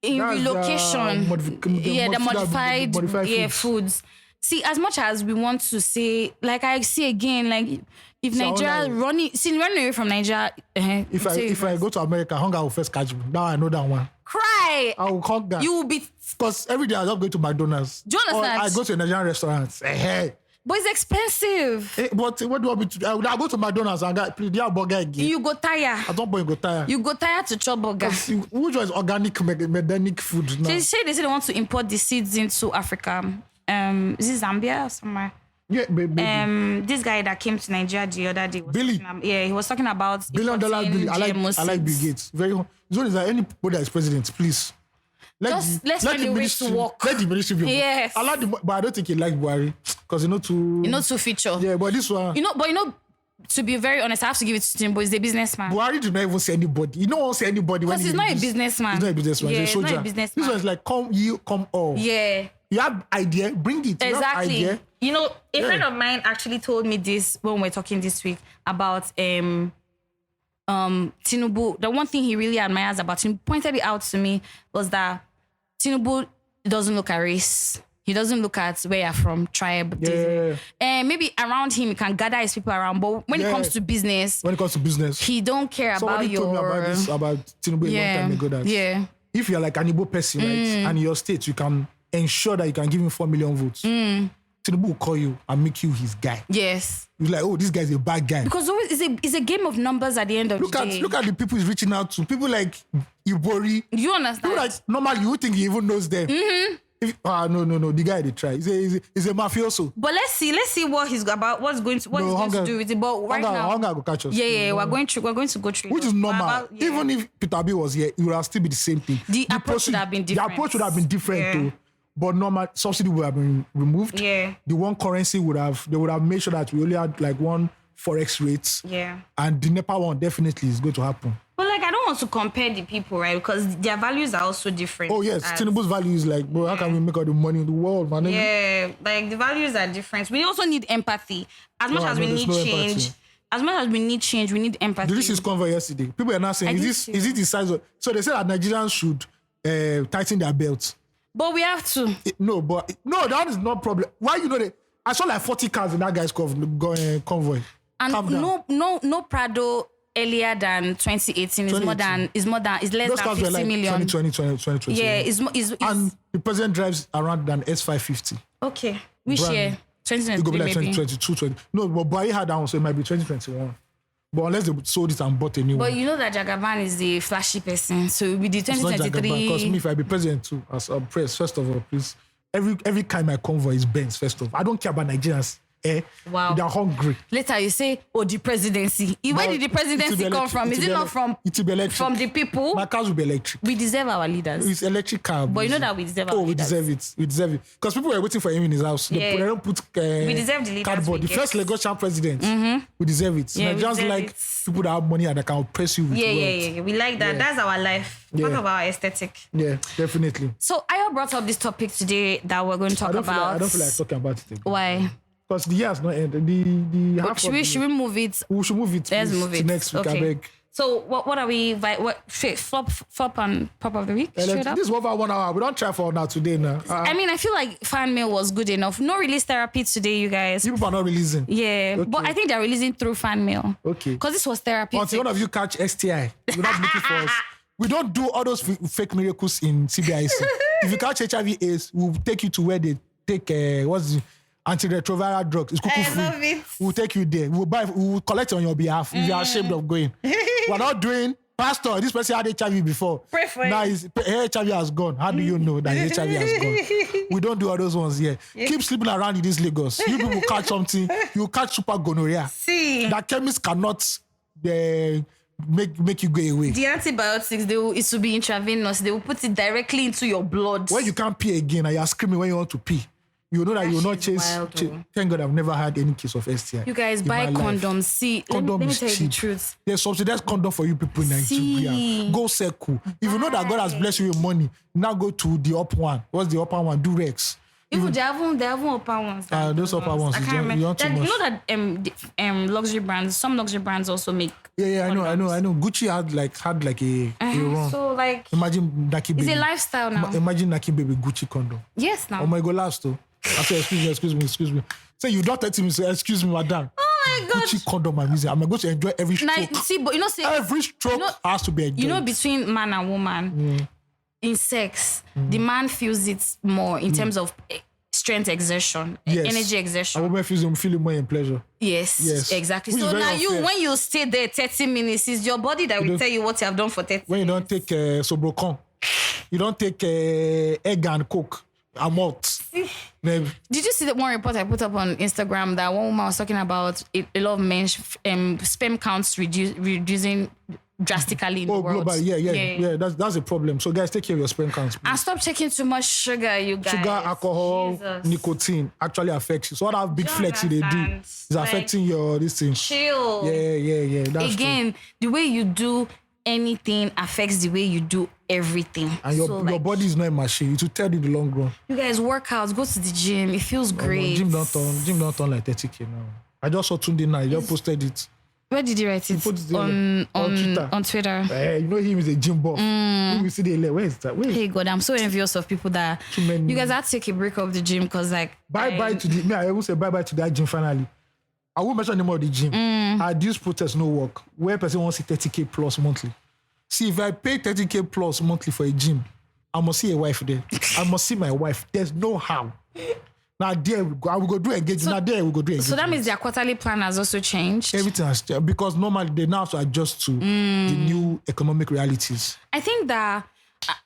in That's, relocation, the modified foods. See, as much as we want to say, like I see again, like if Nigeria running away from Nigeria, if I go to America, hunger will first catch me. Now I know that one. Cry. I will hunger. You will be. Because every day I just go to McDonald's. Do you understand? Or I go to a Nigerian restaurant. Hey. But it's expensive. But what do you want me to do? I go to McDonald's and get please, they burger again. You go tired. At one point you go tired. You go tired to chop burger. Which one is organic food now? They say they want to import the seeds into Africa. Is it Zambia or somewhere? Yeah, baby. This guy that came to Nigeria the other day was Billy. he was talking about $1 billion Billy. I like Bill Gates. Very. So is that anybody that is president, please. Let's find a way to work. Let the ministry be. Yes. I like but I don't think he likes Buhari because too feature. Yeah, but this one. To be very honest, I have to give it to him, but he's a businessman. Buhari did not even say anybody. You don't say anybody when he's not a businessman. He's not a businessman. Yeah, he's a soldier. not a businessman. This one is like come all. Yeah. You have idea, bring it. You have Exactly. idea. You know, a friend of mine actually told me this when we were talking this week about Tinubu. The one thing he really admires about him, pointed it out to me, was that Tinubu doesn't look at race. He doesn't look at where you're from, tribe. And maybe around him, he can gather his people around. But when it comes to business, he don't care about your... Somebody told me about this, about Tinubu a long time ago. That if you're like an Igbo person, right, and in your state, you can ensure that you can give him 4 million votes. Tinubu will call you and make you his guy. Yes. He's like, oh, this guy's a bad guy. Because always it's a game of numbers at the end of the day. Look at the people he's reaching out to. People like Ibori. You understand? People like, normally you would think he even knows them. No. The guy they try. He's a mafioso. But let's see what he's about. What he's going to do with it. But right now, hunger will catch us. Yeah. We're going to go through. Which is normal. Even if Peter Obi was here, it would have still be the same thing. The approach would have been different. The approach would have been different too. But normal subsidy would have been removed. Yeah. The one currency would have made sure that we only had like one forex rate. Yeah. And the NEPA one definitely is going to happen. But like, I don't want to compare the people, right? Because their values are also different. Oh yes, Tinubu's value is like, bro, how can we make all the money in the world, man? Yeah, like the values are different. We also need empathy. As much as we need change, we need empathy. Did you see his convoy yesterday? People are now saying, is it the size of... So they said that Nigerians should tighten their belts. But we have to. That is not problem. Why you know that? I saw like 40 cars in that guy's convoy. And no Prado earlier than 2018 is less Those than 50 million. 2020. Yeah, and the president drives around an S550. Okay. Which year? 2023 it could be like maybe. 2022. No, but Buhari had that one, so it might be 2021. But unless they sold it and bought a new one. But you know that Jagaban is the flashy person, so it will be the 2023. Because me, if I be president too, as a press, first of all, please, every kind my convoy is Benz, first of all. I don't care about Nigerians. Wow. They're hungry. Later you say, the presidency. Where did the presidency come from? Is it not from the people? My cars will be electric. We deserve our leaders. It's electric car. But you know that we deserve our leaders. We deserve it. Because people were waiting for him in his house. They don't put we deserve the leaders. Cardboard. The first Lagosian president. We deserve it. Yeah, just like people that have money and that can oppress you with wealth. Yeah. We like that. That's our life. Talk about our aesthetic. Yeah, definitely. So I brought up this topic today that we're going to talk about. I don't feel like talking about it again. Why? Because the year has not ended. Should we move it? We should move it. Let's move it to next week. Okay. I beg. So what are we? Flop and pop of the week? This is over 1 hour. We don't try for now today now. I mean, I feel like fan mail was good enough. No release therapy today, you guys. You people are not releasing. Yeah, okay. But I think they're releasing through fan mail. Okay. Because this was therapy. Until one of you catch STI, you're not looking for us. We don't do all those fake miracles in CBIC. If you catch HIV/AIDS, we'll take you to where they take antiretroviral drugs. It's cuckoo free. Love it. We'll take you there. We'll collect on your behalf if you are ashamed of going. We're not doing, Pastor, this person had HIV before. Pray for now HIV has gone. How do you know that HIV has gone? We don't do all those ones here. Yeah. Keep sleeping around in this Lagos. You people will catch something. You'll catch super gonorrhea. See. That chemists cannot make you go away. The antibiotics, it will be intravenous. They will put it directly into your blood. When you can't pee again and you're screaming when you want to pee, you know that you will not chase. Thank God I've never had any case of STI. You guys buy condoms. See, let me tell you the truth. There's subsidized condom for you people in Nigeria. Go circle. If you know that God has blessed you with money, now go to the up one. What's the upper one? Durex. Even they haven't upper ones. Those upper ones. I can't remember. You know that luxury brands, some luxury brands also make. Yeah, I know. Gucci had like a run. So like, imagine Naki baby. It's a lifestyle now. Imagine Naki baby Gucci condom. Yes, now. Oh my God, last though. I said, excuse me. Say you don't tell me, say, excuse me, madam. Oh my God. Gucci condom and music. I'm going to enjoy every stroke. See, but every stroke has to be enjoyed. You know, between man and woman, in sex, the man feels it more in terms of strength exertion, energy exertion. A woman feels more in pleasure. Yes, exactly. Which so now when you stay there 30 minutes, it's your body that will tell you what you have done for 30 minutes. When you don't take Sobrocon, you don't take egg and coke. I'm out. Did you see that one report I put up on Instagram that one woman was talking about a lot of men's sperm counts reducing drastically in the world? Global, yeah. That's a problem. So guys, take care of your sperm counts, please. And stop taking too much sugar, you guys. Sugar, alcohol, nicotine actually affects you. So what have big flex they do is affecting your this thing. Chill. Yeah. That's again, true. The way you do anything affects the way you do everything. And your body is not a machine. It will tell you in the long run. You guys work out, go to the gym. It feels great. Gym don't turn like 30K now. I just saw Tunde now. He just posted it. Where did you write it? On Twitter. You know him is a gym buff. We see the where is that? Hey God, I'm so envious of people that you guys had to take a break of the gym because bye to the. I will say bye to that gym finally. I won't mention the name of the gym. This protest no work. Where person wants 30K plus monthly. See, if I pay 30K plus monthly for a gym, I must see a wife there. I must see my wife. There's no how. Now there we go. I will go do engagement. So that means their quarterly plan has also changed. Everything has changed because normally they now have to adjust to the new economic realities. I think that,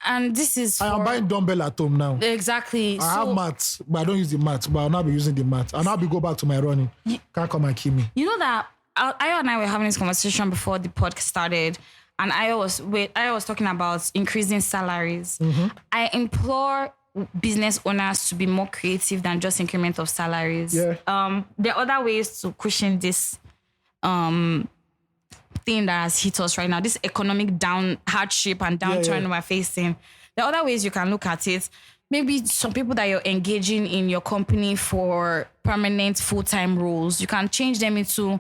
and this is. I am buying dumbbell at home now. Exactly. I have mats, but I don't use the mat. But I'll now be using the mat. I'll now go back to my running. Can't come and kill me. You know that Ayo and I were having this conversation before the podcast started, and Ayo was talking about increasing salaries. I implore business owners to be more creative than just increment of salaries. Yeah. There are other ways to cushion this thing that has hit us right now, this economic hardship and downturn we're facing. There are other ways you can look at it. Maybe some people that you're engaging in your company for permanent full-time roles, you can change them into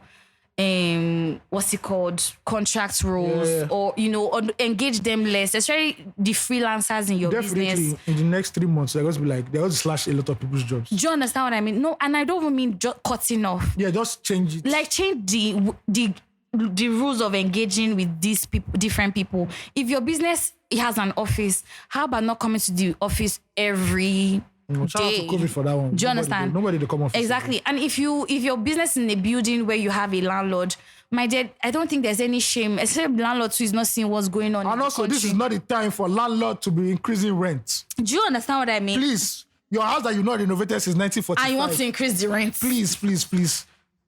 contract roles, or or engage them less, especially the freelancers in your business. In the next 3 months, they're going to slash a lot of people's jobs. Do you understand what I mean? No, and I don't even mean just cutting off. Yeah, just change it. Like change the rules of engaging with these people, different people. If your business has an office, how about not coming to the office every shout out to COVID for that one. Do you understand? Nobody to come off. Exactly. And if your business is in a building where you have a landlord, my dear, I don't think there's any shame, except landlord who is not seeing what's going on. And also, this is not the time for landlord to be increasing rent. Do you understand what I mean? Please, your house that you not renovated since 1945. And you want to increase the rent. Please.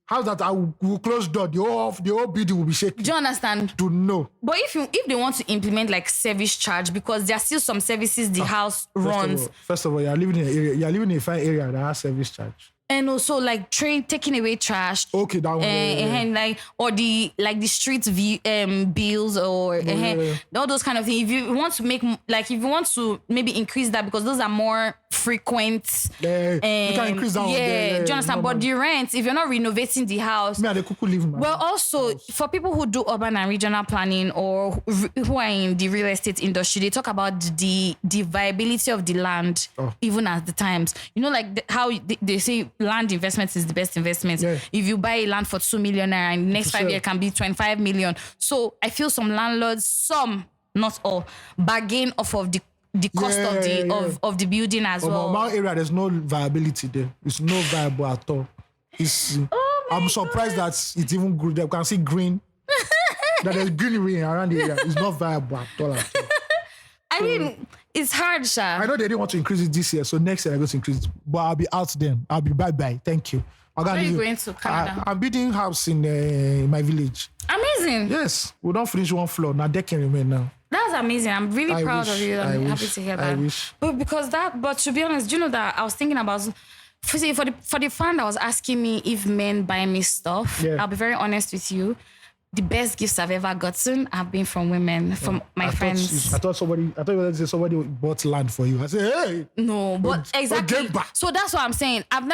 How that I will close door, the whole building will be shaking. Do you understand? To know. But if they want to implement like service charge, because there are still some services the house runs. First of all, you're living in a fine area that has service charge. And also like taking away trash. Okay, that one. And like or the street bills or all those kind of things. If you want to maybe increase that because those are more frequent. You can increase that one. Do you understand? But the rent, if you're not renovating the house. Well, also for people who do urban and regional planning or who are in the real estate industry, they talk about the viability of the land even at the times. Like how they say land investment is the best investment. Yeah. If you buy a land for 2 million and the next 5 years can be 25 million. So I feel some landlords, not all, bargain off of the cost of the building as well. In my area, there's no viability there. It's no viable at all. I'm surprised that it's even good. You can see green. That there's greenery around the area. It's not viable at all. I mean, it's hard, Sha. I know they didn't want to increase it this year, so next year I'm going to increase it. But I'll be out then. I'll be bye-bye. Thank you. Where are you going to Canada? I'm building a house in my village. Amazing. Yes. We don't finish one floor. Now they can remain now. That's amazing. I'm really proud of you. I'm happy to hear that. I wish. But to be honest, do you know that I was thinking about... For the fan that was asking me if men buy me stuff, I'll be very honest with you. The best gifts I've ever gotten have been from women, from my friends. I thought you were going to say somebody bought land for you. I said, hey. No, but exactly. So that's what I'm saying. I'm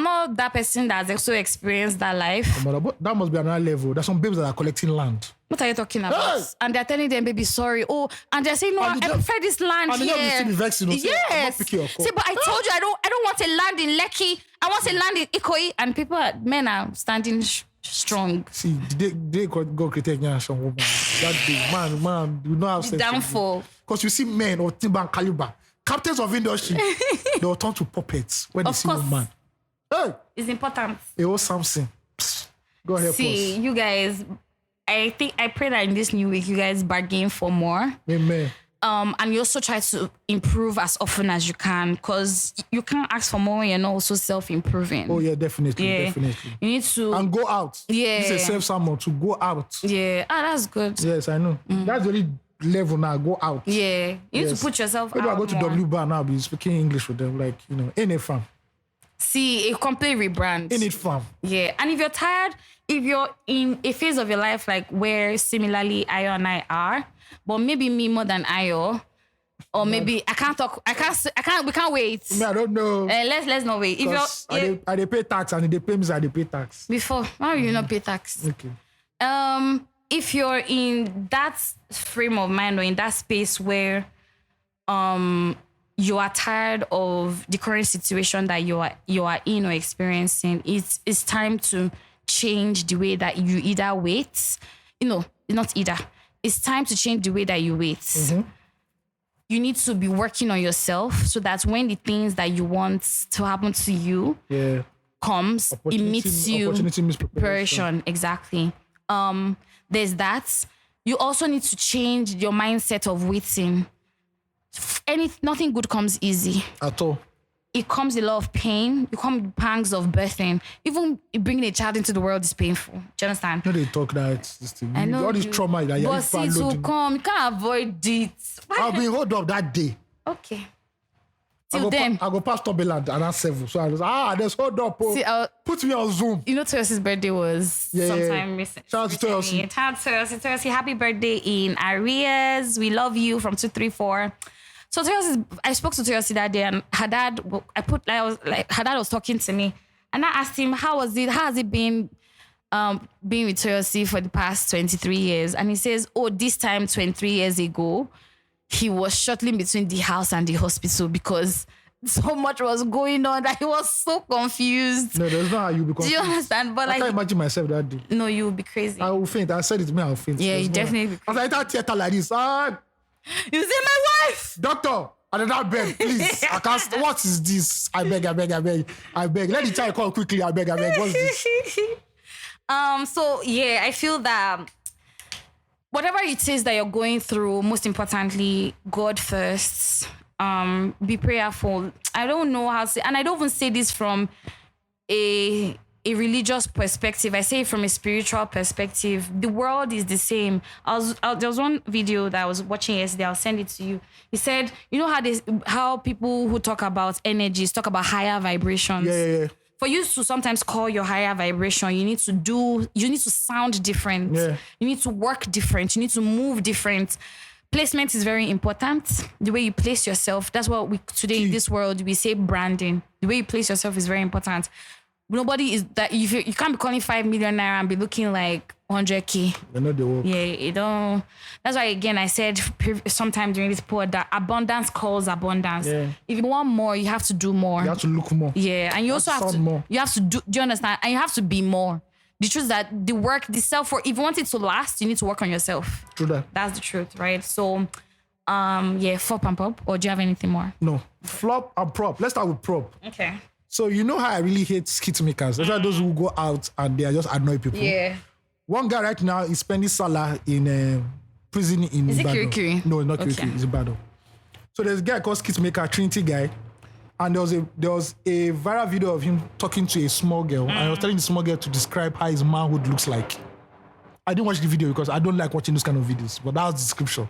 not that person that's also experienced that life. That must be another level. There's some babes that are collecting land. What are you talking about? Hey! And they're telling them, baby, sorry. Oh, and they're saying, no, I prefer this land here. And yes. See, but I told you, I don't want a land in Lekki. I want a land in Ikoyi. And men are standing strong. See, they go create some woman. That day, man, you know how the downfall. Because you see men of Timban caliber, captains of industry, they will turn to puppets when they see woman. Hey, it's important. It was something. Go ahead. See, you guys. I pray that in this new week you guys bargain for more. Amen. And you also try to improve as often as you can, because you can't ask for more when you're not also self-improving. Oh yeah, definitely. You need to and go out. Yeah. It's a self-sermon to go out. Yeah. That's good. Yes, I know. That's the only level now. Go out. Yeah. You need to put yourself out. Maybe I go to W Bar now, be speaking English with them, like in a farm. See, a complete rebrand. In it, fam. Yeah. And if you're tired, if you're in a phase of your life like where similarly Ayo and I are, but maybe me more than Ayo, or maybe I can't talk. We can't wait. Me, I don't know. Let's not wait. If you're I they pay tax and they pay me, I they pay tax. before, why will you not pay tax? Okay. If you're in that frame of mind or in that space where you are tired of the current situation that you are in or experiencing, it's time to change the way that you either wait. Not either. It's time to change the way that you wait. Mm-hmm. You need to be working on yourself so that when the things that you want to happen to you comes, it meets you preparation. Exactly. There's that. You also need to change your mindset of waiting. Nothing good comes easy. At all. It comes a lot of pain. You come with pangs of birthing. Even bringing a child into the world is painful. Do you understand? No, they talk that. This thing. I know. All this trauma that you're But see, it will come. You can't avoid it. I'll be hold up that day. Okay. Till then. I go past Tobeland and that's 7. So I was, there's hold up. Oh. See, put me on Zoom. You know, Toyosi's birthday was sometime recent. Shout out to Toyosi. Shout out to Toyosi. Happy birthday in arrears. We love you from 234. So I spoke to Toyosi that day, and her dad was talking to me, and I asked him, how has it been being with Toyosi for the past 23 years? And he says, this time 23 years ago, he was shuttling between the house and the hospital because so much was going on that he was so confused. No, that's not how you be confused. Do you understand? But I can't imagine myself that day. No, you will be crazy. I will faint. I said it to me, I will faint. Yeah, you definitely be crazy. I was like, that theater like this. You see my wife? Doctor, another bed, please. I can't. What is this? I beg. Let the child call quickly. I beg. What's this? So yeah, I feel that whatever it is that you're going through, most importantly, God first. Be prayerful. I don't know how to say, and I don't even say this from a religious perspective. I say it from a spiritual perspective. The world is the same. There was one video that I was watching yesterday. I'll send it to you. He said, you know how people who talk about energies talk about higher vibrations. Yeah. For you to sometimes call your higher vibration, you need to sound different. Yeah. You need to work different. You need to move different. Placement is very important. The way you place yourself. That's what today in this world, we say branding. The way you place yourself is very important. Nobody is that you can't be calling 5 million naira and be looking like 100K. They know they work. Yeah, you don't. That's why again I said sometime during this pod that abundance calls abundance. Yeah. If you want more, you have to do more. You have to look more. Yeah, and you also have to. More. You have to do. Do you understand? And you have to be more. The truth is that the self-work. If you want it to last, you need to work on yourself. True that. That's the truth, right? So, flop and prop. Or do you have anything more? No, flop and prop. Let's start with prop. Okay. So you know how I really hate skit makers. Especially those who go out and they are just annoy people. Yeah. One guy right now is spending Salah in prison in Is Ibadan. it Kirikiri? No, not Kirikiri. It's Ibadan. So there's a guy called skitmaker, Trinity guy. And there was a viral video of him talking to a small girl. And I was telling the small girl to describe how his manhood looks like. I didn't watch the video because I don't like watching those kind of videos. But that was the description.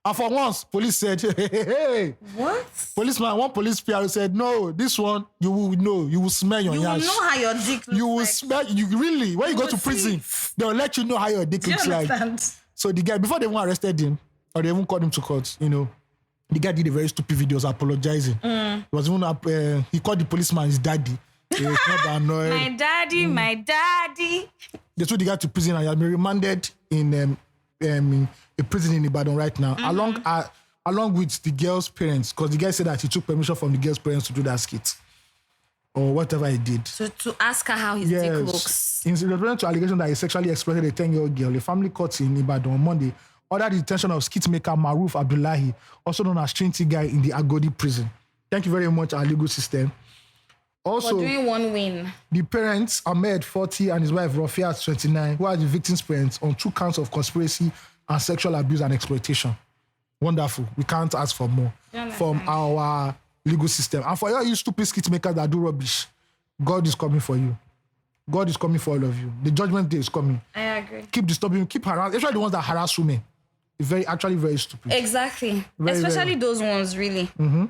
And for once, police said, hey. What? One police PR said, no, this one, you will know. You will smell your yash. You will know how your dick looks You will smell, really, when you go to prison, they will let you know how your dick looks like. So the guy, before they even arrested him, or they even called him to court, the guy did a very stupid video, was apologizing. He was even he called the policeman his daddy. He was not annoyed. My daddy. They took the guy to prison and he has been remanded in a prison in Ibadan right now, along with the girl's parents, because the guy said that he took permission from the girl's parents to do that skit or whatever he did. So to ask her how his dick looks. In relation to allegation that he sexually exploited a 10-year-old girl, a family court in Ibadan on Monday ordered the detention of skitmaker Maruf Abdullahi, also known as Trinity guy, in the Agodi prison. Thank you very much, our legal system. Also, for doing one win. The parents, Ahmed, 40, and his wife, Rafiat, 29, who are the victims' parents on 2 counts of conspiracy and sexual abuse and exploitation. Wonderful. We can't ask for more from our legal system. And for all you stupid skit makers that do rubbish, God is coming for you. God is coming for all of you. The judgment day is coming. I agree. Keep disturbing, keep harassing. Especially the ones that harass women. Actually very stupid. Exactly. Especially those ones, really. Mm-hmm.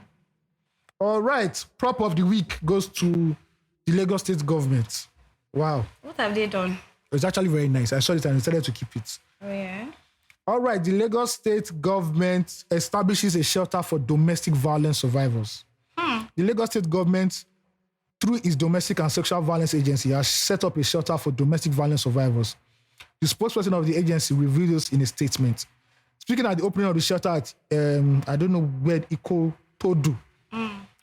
All right. Prop of the week goes to The Lagos State government. Wow. What have they done? It's actually very nice. I saw it and decided to keep it. Oh, yeah? All right. The Lagos State government establishes a shelter for domestic violence survivors. The Lagos State government, through its domestic and sexual violence agency, has set up a shelter for domestic violence survivors. The spokesperson of the agency revealed this in a statement. Speaking at the opening of the shelter at, I don't know where Iko Todu.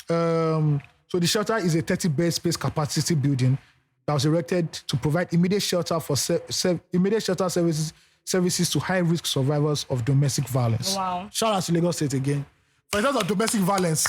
So the shelter is a 30-bed space capacity building that was erected to provide immediate shelter for immediate shelter services to high-risk survivors of domestic violence. Wow. Shout out to Lagos State again. For in terms of domestic violence,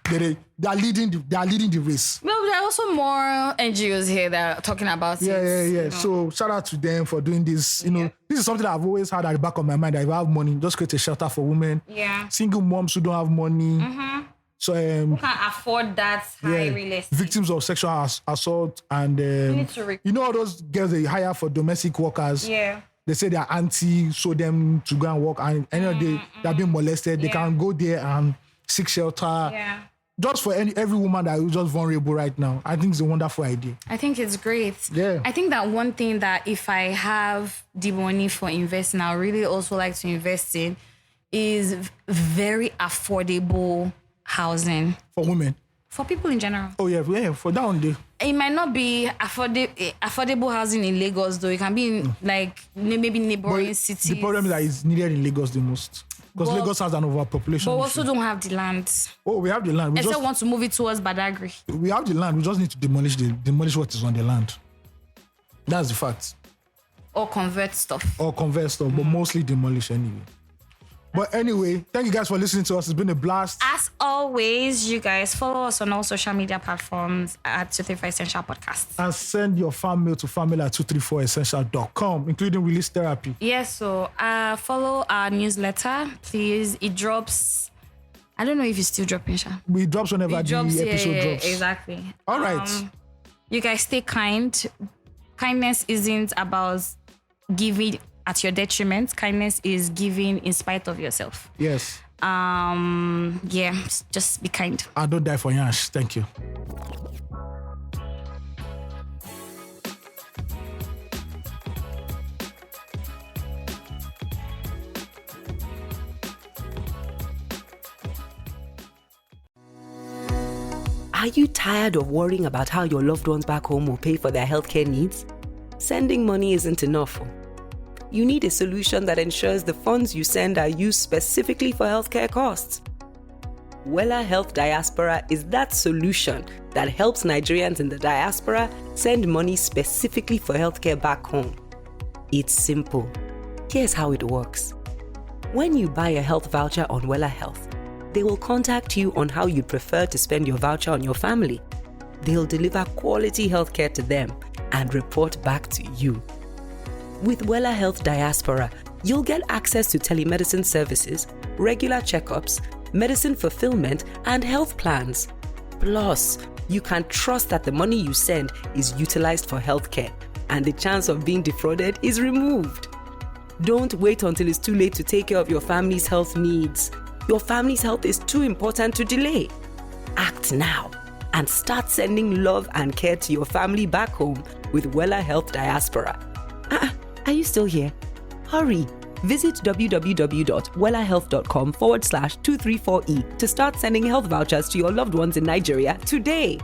they are leading the race. Well, there are also more NGOs here that are talking about it. Yeah. You know. So shout out to them for doing this. You know, this is something that I've always had at the back of my mind. That if I have money, just create a shelter for women. Yeah. Single moms who don't have money. So Who can't afford that high real estate? victims of sexual assault and you know all those girls they hire for domestic workers. Yeah. They say their auntie showed them to go and work, and any of they're being molested. They can go there and seek shelter. Yeah. Just for every woman that is just vulnerable right now. I think it's a wonderful idea. I think it's great. Yeah. I think that one thing that if I have the money for investing, I really also like to invest in is very affordable housing For women. for people in general. Oh yeah, for that one day. It might not be affordable housing in Lagos, though. It can be in like maybe neighboring cities. The problem is that it's needed in Lagos the most. Because But- Lagos has an overpopulation. But we issue. also don't have the land. Oh, we have the land. Except want to move it towards Badagry. We have the land. We just need to demolish what is on the land. That's the fact. Or convert stuff. Or convert stuff, but mostly demolish anyway. But anyway, thank you guys for listening to us. It's been a blast. As always, you guys follow us on all social media platforms at 234 Essential Podcast. And send your fan mail to family@234essential.com, including release therapy. Yes, so follow our newsletter, please. It drops. I don't know if it's still dropping, Sha. We drops whenever It the drops, episode drops. Exactly. All right. You guys stay kind. Kindness isn't about giving at your detriment. Kindness is giving in spite of yourself. Yes. Yeah, just be kind. And don't die for Yash. Thank you. Are you tired of worrying about how your loved ones back home will pay for their healthcare needs? Sending money isn't enough. You need a solution that ensures the funds you send are used specifically for healthcare costs. WellaHealth Diaspora is that solution that helps Nigerians in the diaspora send money specifically for healthcare back home. It's simple. Here's how it works. When you buy a health voucher on WellaHealth, they will contact you on how you'd prefer to spend your voucher on your family. They'll deliver quality healthcare to them and report back to you. With WellaHealth Diaspora, you'll get access to telemedicine services, regular checkups, medicine fulfillment, and health plans. Plus, you can trust that the money you send is utilized for healthcare, and the chance of being defrauded is removed. Don't wait until it's too late to take care of your family's health needs. Your family's health is too important to delay. Act now and start sending love and care to your family back home with WellaHealth Diaspora. Are you still here? Hurry! Visit www.wellahealth.com/234E to start sending health vouchers to your loved ones in Nigeria today.